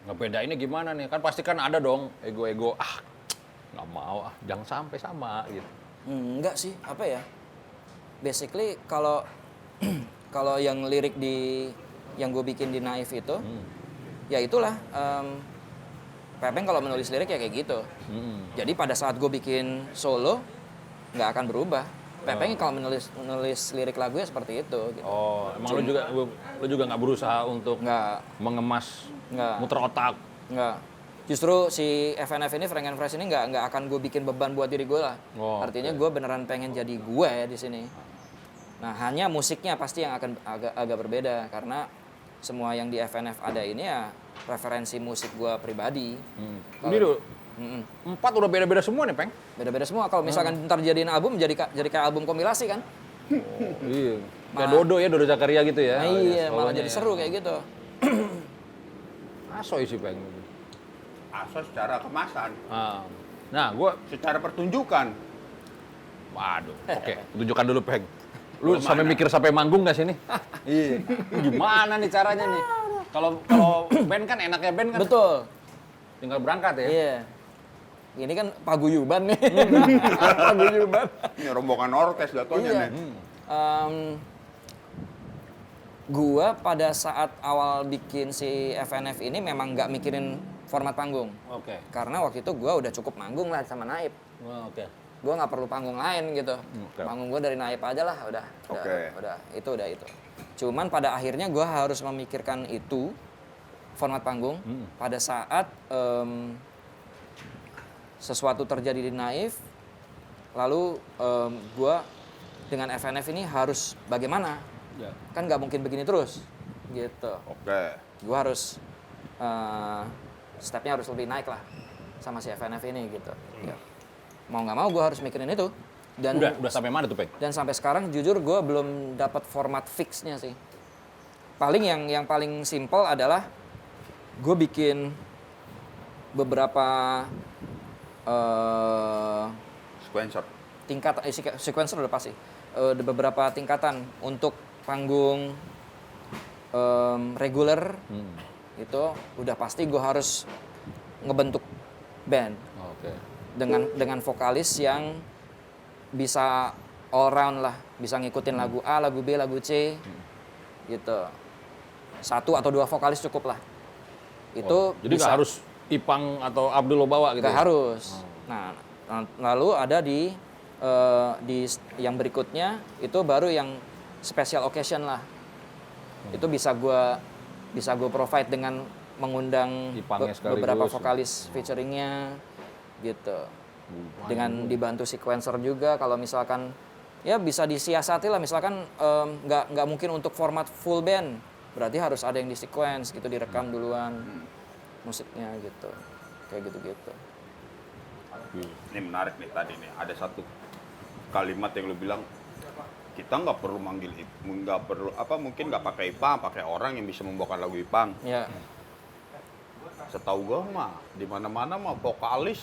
A: Ngebedainnya gimana nih? Kan pasti kan ada dong ego-ego, nggak mau jangan sampai sama gitu.
B: Enggak sih, apa ya? Basically kalau kalau yang lirik yang gue bikin di Naif itu, ya itulah. Pepeng kalau menulis lirik ya kayak gitu. Jadi pada saat gue bikin solo, nggak akan berubah. Pepeng kalau menulis lirik lagu ya seperti itu. Gitu.
A: Oh, emang lu juga nggak berusaha untuk mengemas,
B: Nggak.
A: muter otak.
B: Nggak. Justru si FNF ini, Frank and Fresh ini nggak akan gue bikin beban buat diri gue lah.
A: Oh,
B: Artinya gue beneran pengen jadi gue di sini. Nah hanya musiknya pasti yang akan agak berbeda karena semua yang di FNF ada ini ya preferensi musik gue pribadi.
A: Ini tuh 4 udah beda-beda semua nih, Peng.
B: Beda-beda semua. Kalau misalkan ntar jadiin album jadi kayak album kompilasi kan?
A: Iya. Kayak Dodo Zakaria gitu ya.
B: Nah, iya, malah
A: solonya
B: jadi
A: ya.
B: seru kayak gitu.
A: Asoy sih, Peng.
D: Asal secara kemasan,
A: Nah, gue
D: secara pertunjukan.
A: waduh, oke, tunjukkan dulu, Peng. Lu sampai mikir sampai manggung nggak sih nih? Iya. Gimana nih caranya nih? Kalau band kan enaknya band kan
B: Betul.
A: tinggal berangkat ya.
B: Iya. Ini kan paguyuban nih. Paguyuban.
D: Ini rombongan orkes jatuhnya
B: Iya.
D: nih.
B: Gua pada saat awal bikin si FNF ini memang nggak mikirin format panggung.
A: Oke.
B: Karena waktu itu gua udah cukup manggung lah sama Naib.
A: Oke.
B: Gua nggak perlu panggung lain gitu.
A: Oke.
B: Panggung gua dari Naib aja lah, udah itu. Cuman pada akhirnya gua harus memikirkan itu format panggung pada saat sesuatu terjadi di Naif, lalu gua dengan FNF ini harus bagaimana?
A: Ya.
B: Kan nggak mungkin begini terus, gitu.
D: Oke.
B: Gua harus stepnya harus lebih naik lah sama si FNF ini gitu. Ya. Mau nggak mau gue harus mikirin itu. Dan
A: Udah sampai mana tuh, Peng?
B: dan sampai sekarang jujur gue belum dapat format fixnya sih. Paling yang paling simple adalah gue bikin beberapa
D: Sequencer.
B: sequencer udah pasti. Ada beberapa tingkatan untuk panggung reguler. Itu udah pasti gue harus ngebentuk band
A: Oke.
B: dengan vokalis yang bisa all round lah, bisa ngikutin lagu A, lagu B, lagu C, gitu. 1 atau 2 vokalis cukup lah. Itu
A: Jadi nggak harus Ipang atau Abdul lo bawa gitu.
B: nggak
A: ya?
B: harus. Nah, lalu ada di yang berikutnya itu baru yang special occasion lah. Itu bisa gue provide dengan mengundang
A: Ipangnya sekaligus.
B: beberapa vokalis featuringnya gitu. Dengan dibantu sequencer juga kalau misalkan ya bisa disiasati lah, misalkan nggak mungkin untuk format full band. berarti harus ada yang di sequence gitu, direkam duluan musiknya gitu, kayak gitu-gitu.
D: Ini menarik nih tadi nih, ada satu kalimat yang lu bilang, kita nggak perlu manggil, nggak perlu apa, mungkin nggak pakai Ipang, pakai orang yang bisa membawakan lagu Ipang.
B: Ya,
D: Setahu gue mah, di mana-mana mah vokalis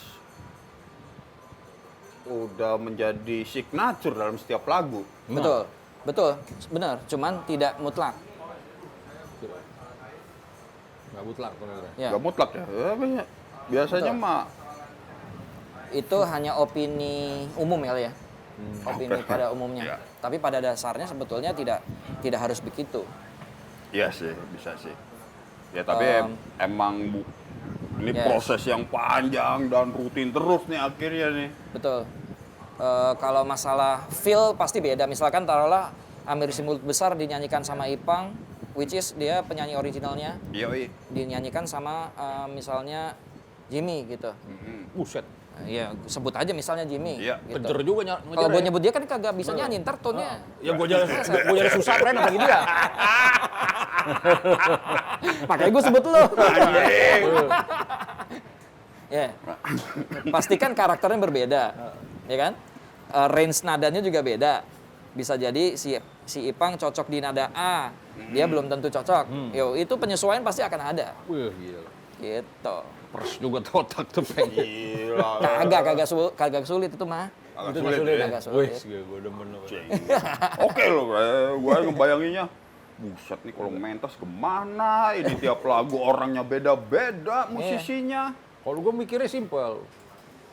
D: udah menjadi signature dalam setiap lagu.
B: betul, betul, benar. Cuman tidak mutlak.
A: Nggak mutlak sebenarnya.
B: Ya,
D: Gak mutlak ya. Biasanya
B: Betul.
D: mah
B: itu hanya opini umum ya. Opini
D: Oke.
B: pada umumnya.
D: Ya.
B: Tapi pada dasarnya sebetulnya tidak harus begitu.
D: iya sih, bisa sih. Ya tapi emang ini
B: Yes.
D: proses yang panjang dan rutin terus nih akhirnya nih.
B: Betul. Kalau masalah feel pasti beda. Misalkan taruhlah Amir Si Mulut Besar dinyanyikan sama Ipang, which is dia penyanyi originalnya,
D: Yoi.
B: dinyanyikan sama misalnya Jimmy gitu.
A: Buset.
B: Iya, sebut aja misalnya Jimmy.
D: Iya,
B: gitu.
A: Kejer juga
B: Kalau gue
A: ya.
B: nyebut dia kan kagak bisa nyanyi, ntar tone-nya.
A: Ya gue jadi susah friend apalagi dia.
B: Makanya gue sebut lo.
D: Anjing.
B: Ya. Pastikan karakternya berbeda. Ya kan? Range nadanya juga beda. Bisa jadi si Ipang cocok di nada A, dia belum tentu cocok. Yo, itu penyesuaian pasti akan ada.
A: Wih, gila.
B: Gitu.
A: Pers juga totak tuh pengen.
D: Gila.
B: Kagak sulit itu mah.
D: Agak
A: Itu
D: sulit
A: sulit
D: ya.
B: Agak
A: Wih,
B: sulit.
A: gue demen lo.
D: Oke loh, gue ngebayanginnya. Buset nih kalau mentas kemana? Ini tiap lagu orangnya beda-beda musisinya.
A: Kalau gue mikirnya simpel.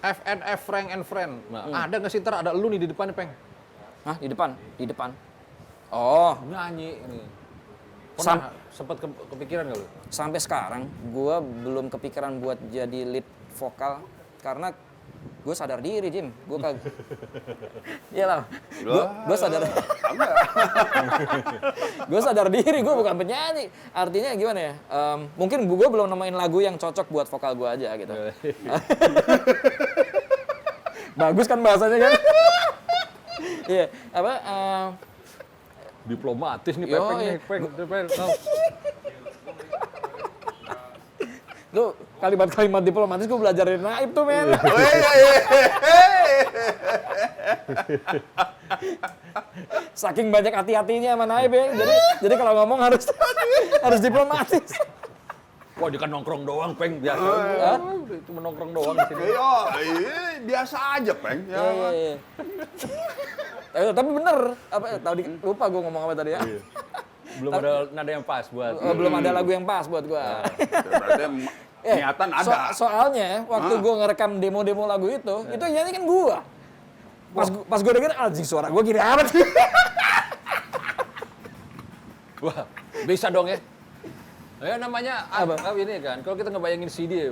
A: FNF, Frank and Friend. Nah, ada nggak sih ntar ada lu nih di depannya, Peng?
B: Hah, di depan? Di depan. Oh,
A: Nyanyi ini.
B: Sam-
A: Pernah sempet kepikiran nggak lu?
B: sampai sekarang gue belum kepikiran buat jadi lead vokal karena gue sadar diri, Jim. Gue kagak. Iyalah. Gue sadar. Gue sadar diri, gue bukan penyanyi. Artinya gimana ya? Mungkin gue belum nemuin lagu yang cocok buat vokal gue aja gitu. Bagus kan bahasanya kan? Iya, apa?
A: Diplomatis nih
B: Yo,
A: Pepeng
B: iya.
A: nih, Peng. Tahu.
B: Lu kalimat-kalimat diplomatis gue belajar dari Naib tuh, men. Saking banyak hati-hatinya sama Naib ya. Jadi kalau ngomong harus diplomatis.
A: Wah, dia kan nongkrong doang, Peng. Biasa. Itu menongkrong doang di sini.
D: Biasa aja, Peng. Ya.
B: Iya. Tapi bener, tadi lupa gue ngomong apa tadi ya.
A: Belum ada nada yang pas buat.
B: Belum ada lagu yang pas buat gue.
D: Berarti niatan ada.
B: Soalnya waktu gue ngerekam demo-demo lagu itu yang nyanyi kan gue. Pas gue denger, anjing suara gue gini amat.
A: Wah, bisa dong ya. Ya namanya ini kan, kalau kita ngebayangin CD,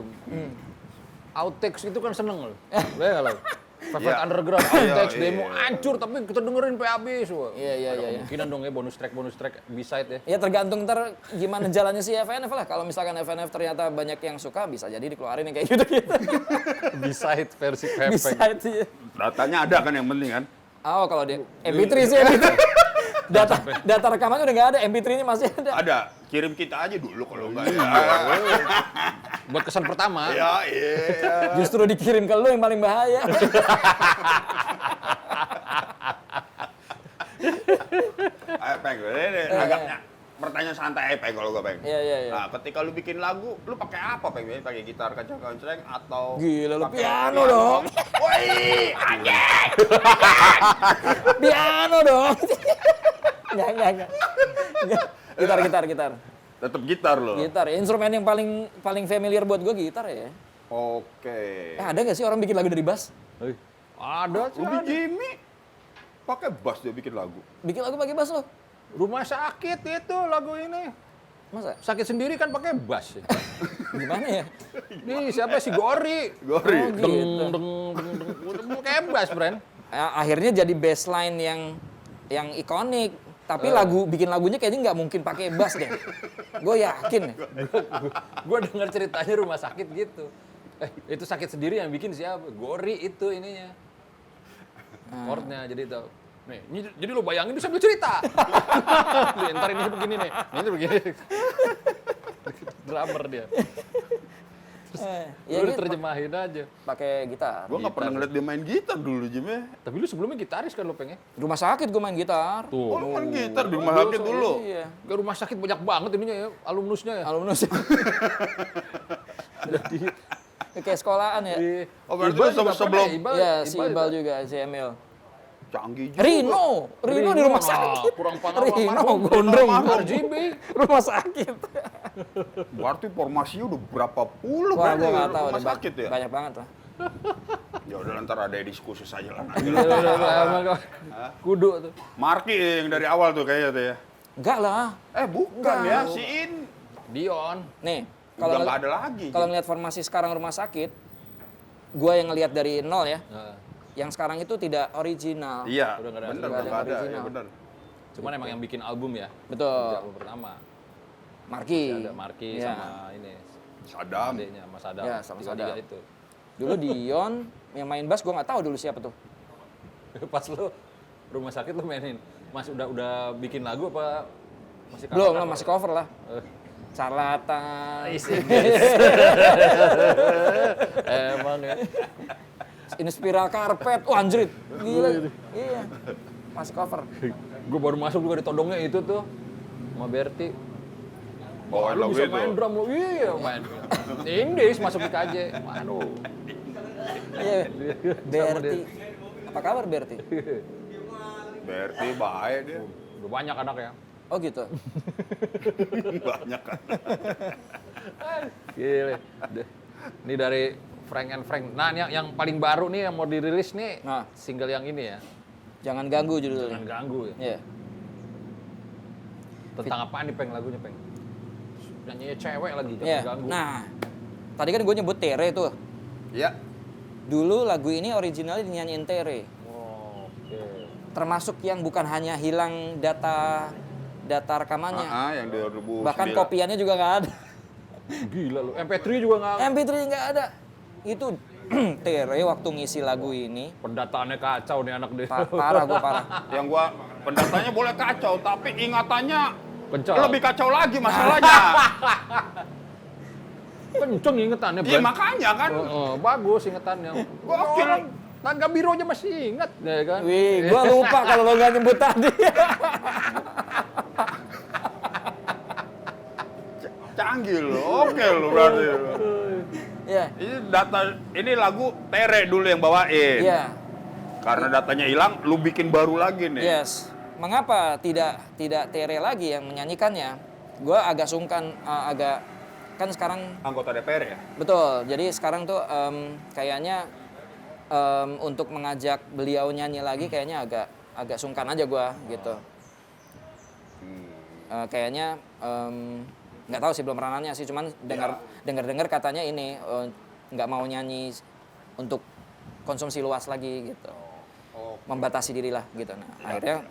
A: outtakes itu kan seneng loh. Ya loh. Velvet
D: Iya.
A: Underground, outtakes, demo hancur, tapi kita dengerin sampai habis.
B: Iya.
A: Kemungkinan dong ya bonus track, B-side ya.
B: Ya tergantung ntar gimana jalannya si FNF lah. Kalau misalkan FNF ternyata banyak yang suka, bisa jadi dikeluarin yang kayak gitu-gitu.
A: B-side versi Pepeng.
B: Bisa itu ya.
D: Datanya ada kan yang penting kan?
B: Oh, kalau di MP3 sih MP3. Data rekamannya udah nggak ada, MP3-nya masih ada.
D: Ada. Kirim kita aja dulu kalau enggak.
A: Buat kesan pertama.
D: Ya, iya.
B: Justru dikirim ke lu yang paling bahaya.
D: Ayo, Peng. Ini agaknya pertanyaan santai, Peng, kalau gue, Peng.
B: Iya.
D: Nah, ketika lu bikin lagu, lu pakai apa, Peng? Pakai gitar kenceng-kenceng atau
B: Gila, lu
D: pakai
B: piano dong.
D: Woi, anjing.
B: Piano dong. Enggak. Gitar.
D: Tetap gitar lo.
B: Gitar. Instrumen yang paling familiar buat gue gitar ya.
D: Oke.
B: Ada nggak sih orang bikin lagu dari bass?
A: Ada sih.
D: Ruby Jimmy pakai bass dia bikin lagu.
B: Bikin lagu pakai bass lo?
A: Rumah sakit itu lagu ini.
B: Masa?
A: Sakit sendiri kan pakai bass. Ya.
B: Gimana ya?
A: Nih siapa si Gori?
D: Gori.
B: Oh, gitu.
A: Deng kayak bass, Bren.
B: Akhirnya jadi bassline yang ikonik. Tapi bikin lagunya kayaknya nggak mungkin pakai bass deh. Gue yakin.
A: Gue dengar ceritanya rumah sakit gitu. Itu sakit sendiri yang bikin siapa? Gori itu ininya. Chordnya jadi tau. Nih, jadi lo bayangin dia sambil cerita. Nih, ntar ini begini nih, ini begini. Drummer dia.
B: Ya
A: Lu
B: gitu,
A: terjemahin aja.
B: pakai gitar.
D: Gue nggak pernah ngeliat dia main gitar dulu, Jim ya.
A: Tapi lu sebelumnya gitaris kan lo pengen?
B: Rumah sakit gue main gitar.
D: Oh,
A: Tuh.
D: lu main gitar di rumah sakit dulu.
B: Iya.
A: Ke rumah sakit banyak banget ininya ya, alumnusnya ya.
B: Alumnus. Kayak sekolahan ya.
D: Oh, berarti
A: Ibal
D: lu
A: juga
D: sebelum
A: pernah, Ibal,
B: Iya, si
A: Ibal
B: Ibal juga, si Emil.
D: canggih juga.
B: Rino di rumah sakit.
A: Kurang pengalaman.
B: Rino gondrong
A: RGB.
B: rumah sakit.
D: Berarti formasinya udah berapa puluh
B: Wah,
D: berarti
B: gue nggak tahu.
D: rumah sakit ya?
B: Banyak banget lah.
D: Ya udah ntar ada diskusi saja lah.
A: Kudu tuh.
D: Marki yang dari awal tuh kayaknya tuh ya.
B: Enggak lah.
D: Bukan ya, si In
A: Dion.
B: Nih,
D: udah
B: kalau
D: nggak ada lagi.
B: kalau ngeliat formasi sekarang rumah sakit, gue yang ngelihat dari nol ya. Yang sekarang itu tidak original.
D: Iya,
A: Udah nggak ada,
D: bener,
B: nggak ada
D: nggak ada,
B: original.
D: ya bener.
A: Cuman emang yang bikin album ya.
B: Betul.
A: Album pertama.
B: Marki.
A: Ada Marki
B: Iya.
A: sama ini.
D: Sadam.
A: Adeknya Mas Adam.
B: Ya, sama
A: Tiga-tiga
B: Sadam.
A: itu.
B: Dulu Dion yang main bass gue nggak tahu dulu siapa tuh.
A: Pas lu rumah sakit lu mainin. Mas udah bikin lagu apa masih
B: Belum
A: cover-cover?
B: lah, masih cover lah.
A: Eh.
B: Charlatan.
A: Emang ya.
B: Ini spiral karpet. Oh anjrit. Gila. Iya. Masih cover.
A: Gue baru masuk juga ditodongnya itu tuh sama Berti.
D: Bawain
A: Lu
D: lagu
A: bisa
D: itu.
A: main drum lu, iya main. Indis masuk di KJ. Waduh.
B: Iya. Berti. Apa kabar Berti?
D: Berti baik dia.
A: Udah banyak anak ya.
B: Oh gitu.
D: Banyak kan.
A: Gile. Ini dari Frank and Frank. Nah, ini yang paling baru nih yang mau dirilis nih,
B: Nah.
A: single yang ini ya.
B: Jangan ganggu
A: Jangan
B: judulnya.
A: ganggu ya.
B: Iya.
A: Tentang apaan nih Peng lagunya Peng? Nyanyinya cewek lagi, jangan
B: Iya.
A: ganggu.
B: Nah, tadi kan gue nyebut Tere tuh.
D: Iya.
B: Dulu lagu ini originalnya dinyanyiin Tere.
A: Oh, oke.
B: Termasuk yang bukan hanya hilang data rekamannya.
D: Yang 2009.
B: Bahkan kopiannya juga nggak ada.
A: Gila lu. MP3 juga nggak.
B: MP3 nggak ada. Itu Tere waktu ngisi lagu ini
A: Pendataannya kacau nih anak dia.
B: parah gue parah.
D: Yang gua pendatanya boleh kacau, tapi ingatannya
A: Kencang.
D: lebih kacau lagi masalahnya.
A: Kenceng ingetannya,
D: Iya
A: Bang.
D: makanya kan.
A: Bagus ingetannya.
D: Gokil.
A: Orang Tangga biru aja masih ingat, ya kan?
B: Wih, gue lupa kalau lo nggak nyebut tadi.
D: Canggih lo, oke lo berarti.
B: Iya,
D: Ini lagu Tere dulu yang bawain.
B: iya,
D: Karena datanya hilang, lu bikin baru lagi nih.
B: yes. Mengapa tidak Tere lagi yang menyanyikannya? Gue agak sungkan, kan sekarang
D: Anggota DPR ya?
B: betul. Jadi sekarang tuh kayaknya untuk mengajak beliau nyanyi lagi kayaknya agak sungkan aja gue gitu. Kayaknya nggak tahu sih belum pernah nanya sih, cuman dengar katanya ini nggak mau nyanyi untuk konsumsi luas lagi gitu, membatasi diri lah gitu. Nah akhirnya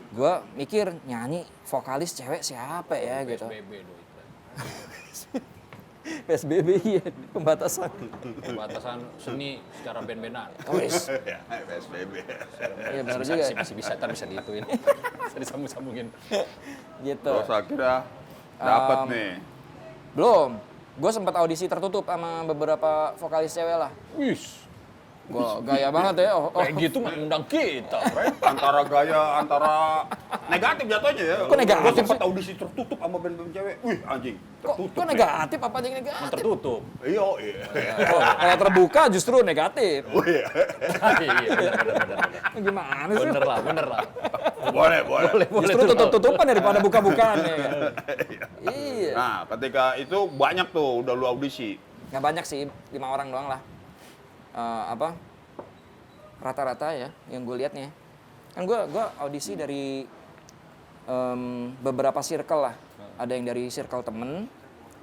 B: gue mikir nyanyi vokalis cewek siapa ya gitu.
A: PSBB dong itu.
B: PSBB iya, pembatasan.
A: Pembatasan seni secara band-bandan.
B: Oh, yes.
D: Ya, PSBB.
B: Iya benar juga.
A: Masih bisa, ntar bisa diituin. Bisa disambung-sambungin.
B: Gitu.
D: Terus akhirnya dapat nih.
B: Belum. Gue sempat audisi tertutup sama beberapa vokalis cewek lah.
A: Wis.
B: Gue gaya banget ya.
A: Kayak gitu ngundang kita, Fred.
D: Antara gaya, antara negatif jatuhnya ya.
B: Kok negatif
D: Gua sempat
B: sih?
D: audisi tertutup sama band-band cewek. Wih anjing, tertutup.
B: Kok negatif? Apa yang negatif?
A: Tertutup.
D: Iya.
B: Oh, kalau terbuka justru negatif.
A: Iya, benar.
B: Gimana sih?
A: Bener lah.
D: Boleh.
B: Justru tutup-tutupan daripada buka-bukaan ya. Iya.
D: Nah, ketika itu banyak tuh udah lu audisi.
B: Nggak banyak sih, 5 orang doang lah. Rata-rata ya, yang gue liatnya. Kan gue audisi dari beberapa circle lah. Ada yang dari circle temen,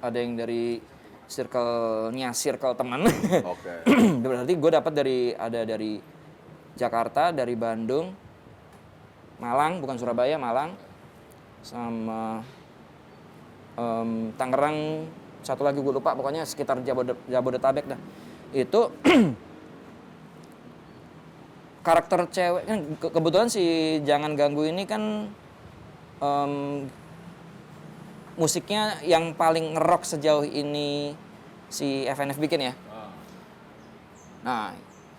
B: ada yang dari circle-nya circle temen.
D: Oke.
B: Berarti gue dapat dari Jakarta, dari Bandung, Malang, bukan Surabaya, Malang, sama Tangerang, satu lagi gue lupa, pokoknya sekitar Jabodetabek dah. Itu karakter cewek kan kebetulan si Jangan Ganggu ini kan musiknya yang paling ngerok sejauh ini si FNF bikin ya. Nah,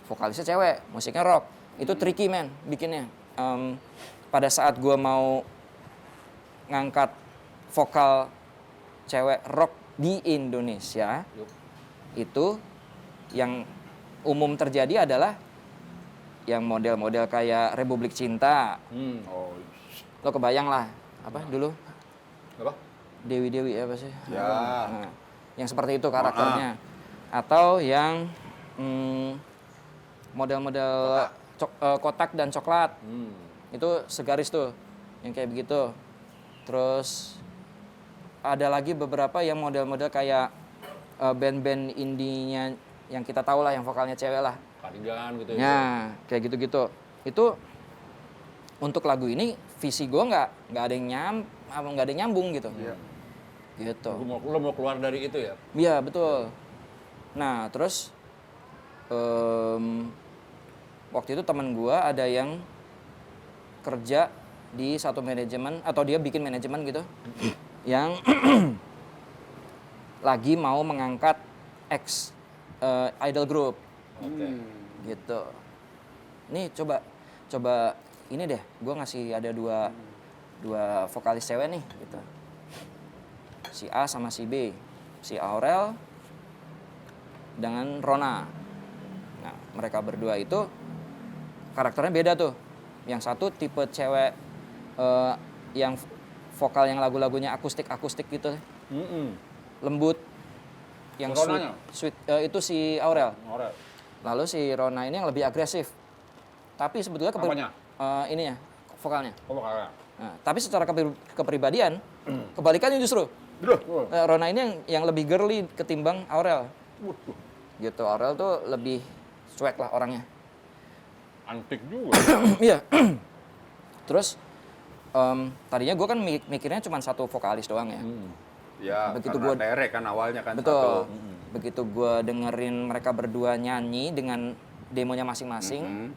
B: vokalisnya cewek, musiknya rock. Itu tricky man bikinnya. Pada saat gue mau ngangkat vokal cewek rock di Indonesia, itu yang umum terjadi adalah yang model-model kayak Republik Cinta.
D: Oh,
B: Lo kebayang lah, apa dulu?
A: Apa?
B: Dewi-Dewi apa sih?
D: Ya.
B: Nah, yang seperti itu karakternya. Atau yang model-model kotak dan coklat. Itu segaris tuh, yang kayak begitu. Terus ada lagi beberapa yang model-model kayak band-band indie-nya yang kita tahu lah, yang vokalnya cewek lah.
A: Cardigan gitu ya.
B: Ya, kayak gitu-gitu. Itu untuk lagu ini visi gue nggak ada yang nyambung gitu. Gitu.
A: Lo mau keluar dari itu ya?
B: Iya betul. Nah terus waktu itu teman gue ada yang kerja di satu manajemen atau dia bikin manajemen gitu yang lagi mau mengangkat ex idol group.
A: Oke.
B: Gitu. Nih coba ini deh, gue ngasih ada dua vokalis cewek nih gitu. Si A sama si B, si Aurel dengan Rona. Nah, mereka berdua itu karakternya beda tuh. Yang satu tipe cewek yang vokal yang lagu-lagunya akustik gitu, lembut. Yang sweet itu si Aurel. Lalu si Rona ini yang lebih agresif. Tapi sebetulnya ininya vokalnya. Nah, tapi secara kepribadian kebalikannya justru. Rona ini yang lebih girly ketimbang Aurel. Gitu, Aurel tuh lebih cuek lah orangnya.
A: Antik juga.
B: Iya. Terus tadinya gue kan mikirnya cuma satu vokalis doang ya.
D: Ya,
B: begitu
D: karena derek kan awalnya kan.
B: Betul.
D: Satu.
B: Begitu gue dengerin mereka berdua nyanyi dengan demonya masing-masing,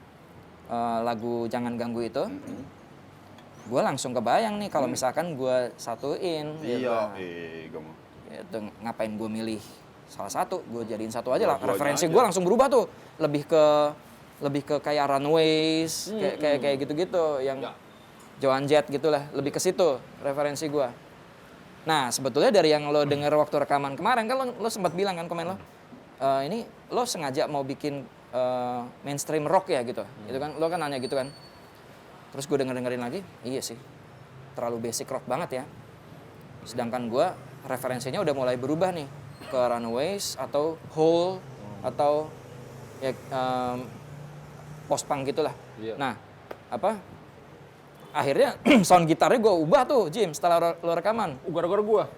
B: lagu Jangan Ganggu itu, gue langsung kebayang nih kalau misalkan gue satuin.
D: Iya,
B: gitu. Gitu, ngapain gue milih salah satu, gue jadiin satu aja lah. Referensi gue langsung berubah tuh, lebih ke kayak Runaways, kayak gitu-gitu, yang Joan Jett gitulah, lebih ke situ referensi gue. Nah, sebetulnya dari yang lo denger waktu rekaman kemarin kan lo sempat bilang kan komen lo, ini lo sengaja mau bikin mainstream rock ya gitu. Itu kan lo kan nanya gitu kan. Terus gue dengerin lagi, iya sih. Terlalu basic rock banget ya. Sedangkan gue referensinya udah mulai berubah nih ke Runaways atau Hole atau ya post punk gitulah.
A: Iya.
B: Nah, akhirnya sound gitarnya gue ubah tuh, Jim, setelah lo rekaman.
A: Gara-gara gua.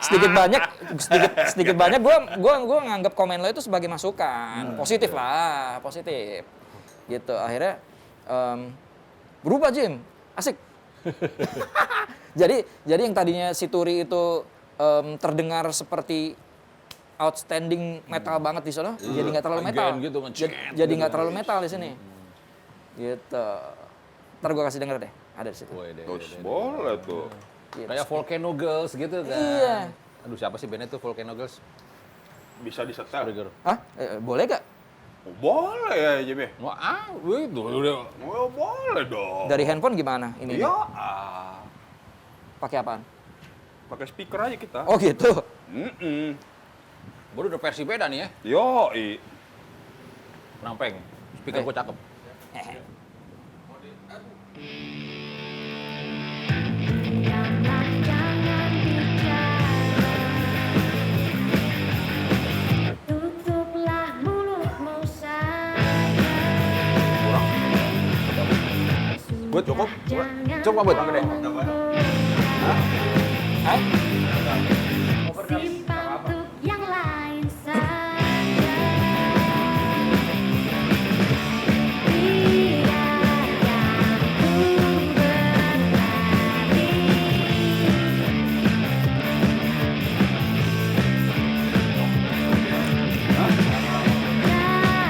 B: Sedikit banyak gue nganggap komen lo itu sebagai masukan. Positif lah, positif. Gitu, akhirnya berubah, Jim. Asik. jadi yang tadinya si Turi itu terdengar seperti outstanding metal banget di sana, jadi nggak terlalu metal.
A: Gitu,
B: jadi nggak terlalu metal di sini. Gitu. Ntar gue kasih denger deh, ada di situ.
D: Boleh tuh.
B: Gitu.
A: Kayak Volcano Girls gitu kan.
B: Iya.
A: Aduh, siapa sih bandnya tuh Volcano Girls?
D: Bisa disetel.
A: Trigger.
B: Hah? Boleh gak?
D: Oh, boleh ya, Jimmy.
A: Wah, itu udah.
D: Oh, boleh dong.
B: Dari handphone gimana ini?
D: Iya.
B: Pakai apaan?
D: Pakai speaker aja kita.
B: Oh gitu.
A: Baru udah versi beda nih ya.
D: Yoi.
A: Nampeng. Speaker gua cakep.
C: Jangan bicara, tutuplah mulutmu saja.
A: Buat cukup?
C: Coba
A: buat gede.
C: Simpan untuk yang lain saja. Biarkan ku berlari.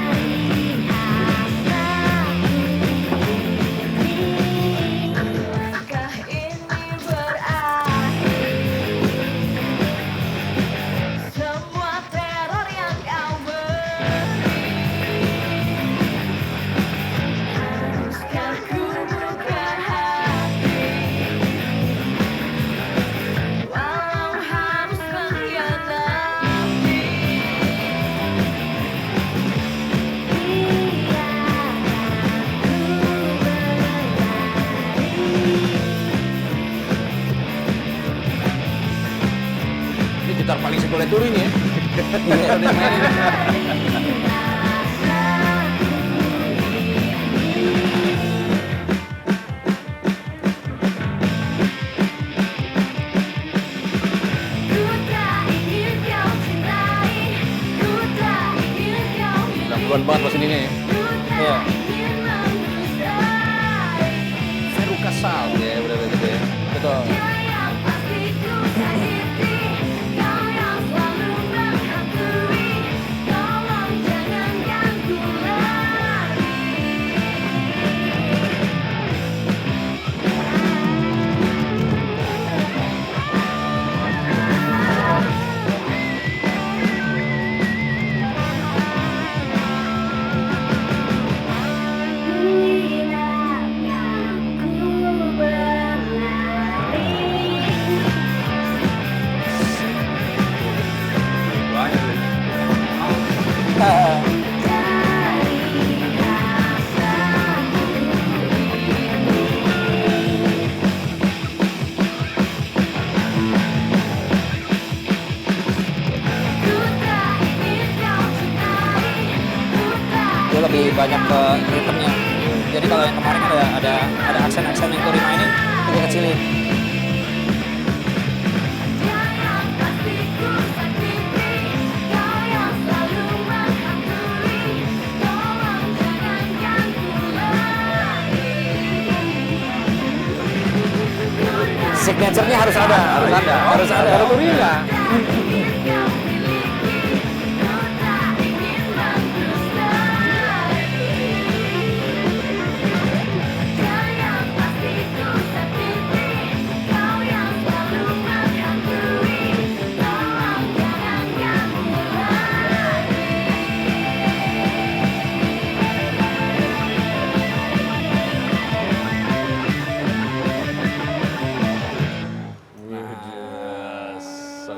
C: Dari
A: Turi nih ya. Iya, dia mainin.
C: Ku tak ingin kau cintai, ku tak ingin kau miliki,
A: 90-an banget pas ininya ya.
C: ku tak ingin mendustai.
A: Seru kasal ya, udah gitu ya.
B: Betul.
C: Dia yang pasti ku sakiti, kau yang selalu menghantui. Tolong jangan ganggu lagi. Bilangkan ku berlari.
D: Banyak nih.
B: Dia lebih banyak ke ritmenya. Jadi kalau yang kemarin kan ada aksen-aksen yang Turi mainin, itu gue kecilin. Signature-nya harus ada. Harus ada.
A: Kalau Turi enggak.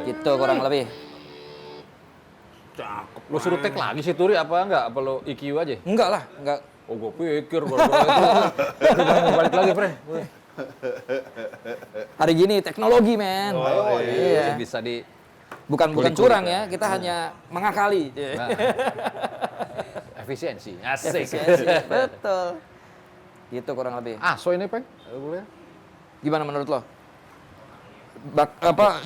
B: Gitu kurang lebih.
D: Cakep.
A: Lu suruh tag lagi sih Turi apa enggak? Apa lu EQ aja?
B: Enggak lah, enggak.
A: Oh, gue pikir gara-gara itu. Udah mau balik lagi, Fre.
B: Hari gini teknologi, men.
A: Oh,
B: iya.
A: Bisa di
B: Bukan
A: Kulik-kulik
B: curang
A: ya.
B: ya, kita hanya mengakali.
A: nah, efisiensi. Asik.
B: Efisiensi, betul. Gitu kurang lebih.
A: Ah, so ini, Peng. Boleh.
B: Gimana menurut lo?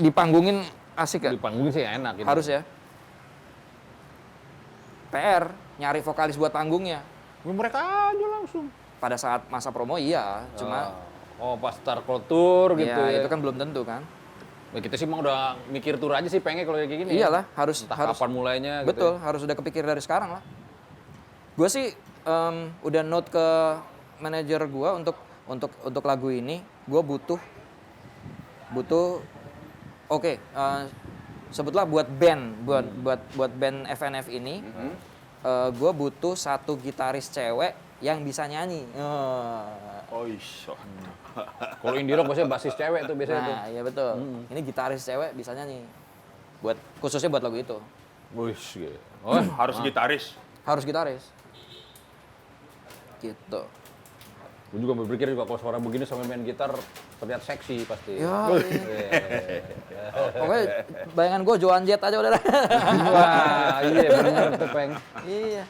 B: Dipanggungin asik
A: Di
B: gak?
A: panggung sih enak gitu.
B: Harus ya. PR, nyari vokalis buat panggungnya.
A: Ya, mereka aja langsung.
B: Pada saat masa promo iya, cuma
A: Oh, pas Star Cold Tour gitu
B: ya,
A: ya.
B: itu kan belum tentu kan.
A: Ya, kita sih emang udah mikir tour aja sih pengen kalau kayak gini.
B: Iyalah, harus
A: Entah
B: harus
A: kapan mulainya gitu.
B: betul, harus udah kepikir dari sekarang lah. Gue sih udah note ke manajer gue untuk lagu ini, gue butuh oke, sebutlah buat band FNF ini, gue butuh satu gitaris cewek yang bisa nyanyi.
D: Oh, iso.
A: Kalau indie rock biasanya basis cewek tuh biasanya tuh.
B: Nah, iya betul. Ini gitaris cewek bisa nyanyi. Khususnya buat lagu itu.
A: Wih, gitu. Oh,
D: Harus gitaris.
B: Harus gitaris. Gitu.
A: gue juga berpikir juga kalau suara begini sambil main gitar terlihat seksi pasti.
B: Ya, pokoknya bayangan gue Joan Jett aja udah.
A: Wah, iya bener tuh, Peng.
B: Iya.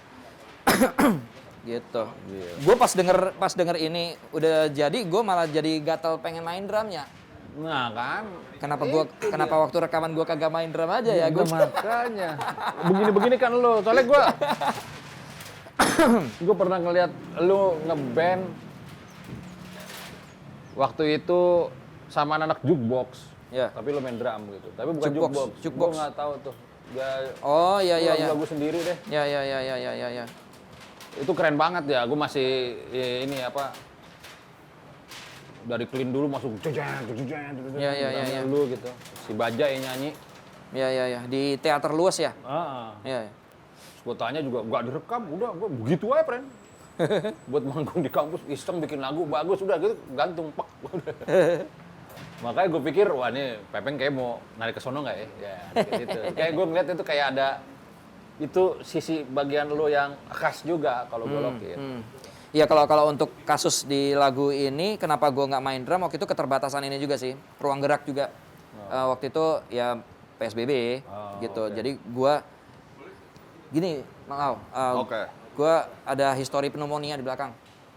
B: Gitu. Gue pas denger ini udah jadi, gue malah jadi gatel pengen main drumnya.
A: Nah kan.
B: Kenapa waktu rekaman gue kagak main drum aja ya? Gue
A: Makanya. Begini-begini kan lo. Soalnya gue pernah ngeliat lu ngeband waktu itu sama anak jukebox.
B: Ya.
A: Tapi lo main drum gitu. Tapi bukan
B: Jukebox,
A: jukebox.
B: jukebox.
A: Gue nggak tahu tuh.
B: Oh iya.
A: Lagu sendiri deh.
B: Ya.
A: Itu keren banget ya. Gue masih ini apa? Dari clean dulu masuk jejeng.
B: Ya.
A: Dulu gitu. Si Baja yang nyanyi.
B: Ya. Di teater luas ya?
A: Ah.
B: Iya.
A: Gue tanya juga nggak direkam, udah gue begitu aja, friend. Buat manggung di kampus, iseng bikin lagu bagus, udah gitu gantung pak. Makanya gue pikir, wah ini Pepeng kayak mau narik ke sono nggak ya? Ya kayak gitu. Kayak gue ngeliat itu kayak ada itu sisi bagian lo yang khas juga kalau gue lokin.
B: Iya kalau untuk kasus di lagu ini, kenapa gue nggak main drum? Waktu itu keterbatasan ini juga sih, ruang gerak juga. Waktu itu ya PSBB gitu. Jadi gue gini,
D: Oke.
B: gue ada histori pneumonia di belakang.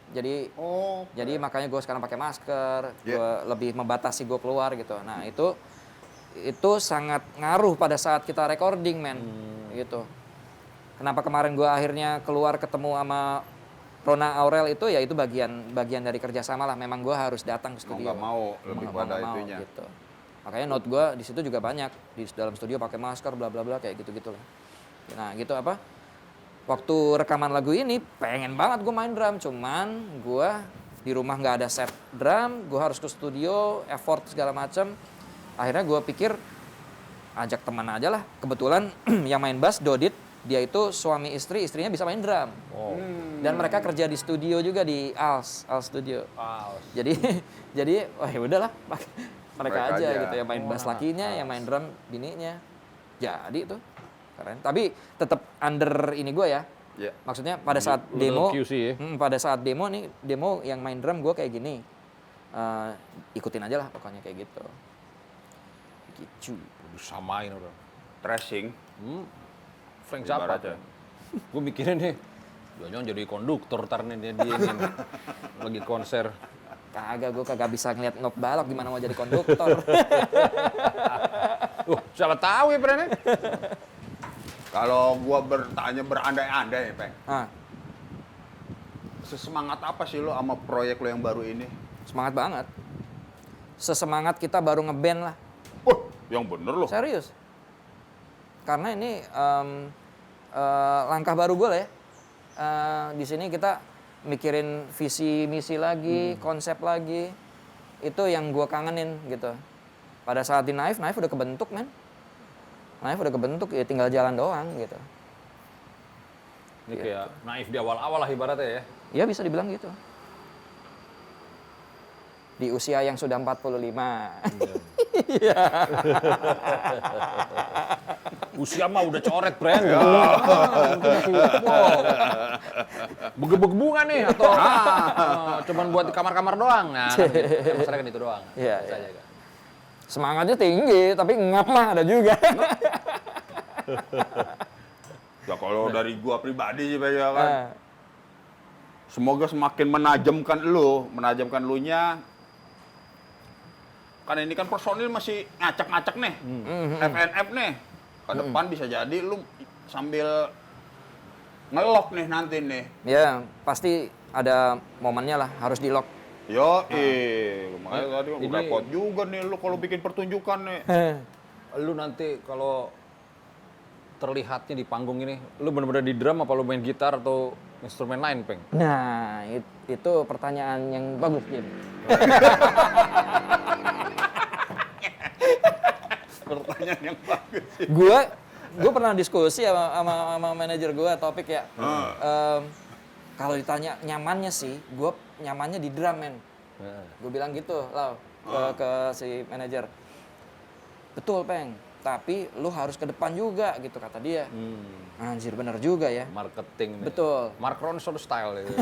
B: Jadi
D: Oh.
B: jadi makanya gue sekarang pakai masker, gue lebih membatasi gue keluar gitu. Nah itu sangat ngaruh pada saat kita recording men, gitu. Kenapa kemarin gue akhirnya keluar ketemu sama Rona Aurel itu ya itu bagian dari kerjasama lah. Memang gue harus datang ke
D: Mau
B: studio.
D: nggak mau lebih
B: Mau
D: pada
B: nggak mau,
D: itunya.
B: Gitu. Makanya note gue di situ juga banyak di dalam studio pakai masker bla bla bla kayak gitu lah. Nah gitu apa? Waktu rekaman lagu ini pengen banget gue main drum, cuman gue di rumah nggak ada set drum, gue harus ke studio, effort segala macam. Akhirnya gue pikir ajak teman aja lah. Kebetulan yang main bass Dodit, dia itu suami istri, istrinya bisa main drum. Dan mereka kerja di studio juga di Als Studio. Jadi wah ya udahlah mereka aja gitu yang main bass lakinya, yang main drum bininya. Jadi itu keren. Tapi tetap under ini gue ya.
D: Iya.
B: Maksudnya pada saat
A: Lu
B: demo,
A: QC ya?
B: pada saat demo yang main drum gue kayak gini. Ikutin aja lah pokoknya kayak gitu. Gitu.
A: Disamain udah.
D: Tracing.
A: Frank Zappa.
D: Ibaratnya.
A: Gue mikirin nih, jangan jadi konduktor ntar nih dia ini lagi konser.
B: Kagak, gue kagak bisa ngeliat Nok Balok gimana mau jadi konduktor.
A: Siapa tahu ya Pren?
D: Kalau gua bertanya berandai-andai, Peng.
B: Nah,
D: Sesemangat apa sih lo sama proyek lo yang baru ini?
B: semangat banget. Sesemangat kita baru ngeband lah.
D: Wah, yang bener loh.
B: Serius. Karena ini langkah baru gue lah ya. Di sini kita mikirin visi misi lagi, konsep lagi. Itu yang gue kangenin gitu. Pada saat di Naif udah kebentuk men. Naif udah kebentuk ya tinggal jalan doang gitu.
A: Ini kayak naif di awal-awal lah ibaratnya ya.
B: Ya bisa dibilang gitu. Di usia yang sudah 45.
A: Usia mah udah coret, Bren. Begebek-bunga nih atau cuman buat di kamar-kamar doang. Nah, kan gitu. Masalah kan itu doang.
B: Iya,
A: Bisa
B: iya.
A: aja, kan.
B: Semangatnya tinggi, tapi ngap mah ada juga.
D: Ya kalau dari gua pribadi sih, Peng, ya kan.
B: Nah,
D: Semoga semakin menajamkan lu-nya. Kan ini kan personil masih ngacak-ngacak nih. FNF nih. Ke depan bisa jadi lu sambil ngelok nih nanti nih.
B: ya pasti ada momennya lah, harus di lock.
D: Yo, makanya tadi
A: Ini-
D: repot juga nih lu kalau bikin pertunjukan nih.
A: Lu nanti kalau terlihatnya di panggung ini, lu bener-bener di drum apa lu main gitar atau instrumen lain, Peng?
B: Nah, itu pertanyaan yang bagus, Jim.
D: Pertanyaan yang bagus sih.
B: Gue pernah diskusi sama manajer gue topik ya. Kalau ditanya nyamannya sih, gue nyamannya di drum men. Gue bilang gitu, Lau, ke si manajer. Betul, Peng. Tapi lu harus ke depan juga gitu kata dia. Anjir bener juga ya.
A: Marketing nih.
B: Betul.
A: Mark Ronson style gitu.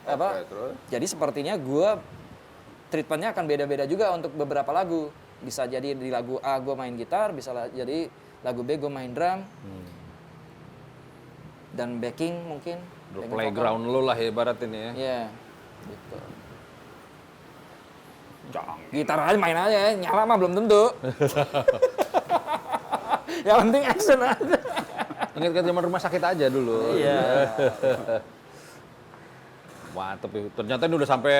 B: Apa?
D: terus?
B: Jadi sepertinya gue treatmentnya akan beda-beda juga untuk beberapa lagu. Bisa jadi di lagu A gue main gitar, bisa jadi lagu B gue main drum. Dan backing mungkin.
A: Udah
B: backing
A: playground lu lah ibarat ini ya.
B: vokal. Iya, gitu.
D: Canggih.
B: Gitar aja main aja ya, nyala mah belum tentu. Yang penting action aja.
A: Ingat ke zaman rumah sakit aja dulu.
B: Iya.
A: Mantep ya. Ternyata ini udah sampai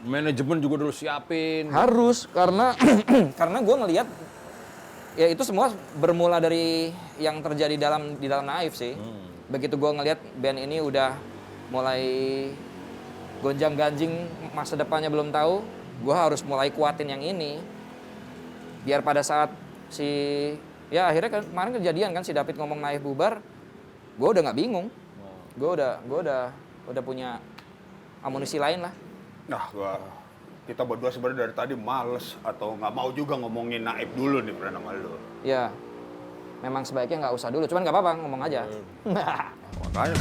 A: manajemen juga dulu siapin.
B: Harus karena karena gue ngelihat ya itu semua bermula dari yang terjadi di dalam Naif sih. Begitu gue ngelihat band ini udah mulai gonjang-ganjing, masa depannya belum tahu, gue harus mulai kuatin yang ini. Biar pada saat ya akhirnya kan kemarin kejadian kan si David ngomong Naif bubar, gue udah nggak bingung. Gue udah punya amunisi lain lah.
D: Nah, kita berdua sebenarnya dari tadi males atau nggak mau juga ngomongin Naif dulu nih pernah sama lu.
B: Ya, memang sebaiknya nggak usah dulu. Cuman nggak apa-apa, ngomong aja.
D: Makanya.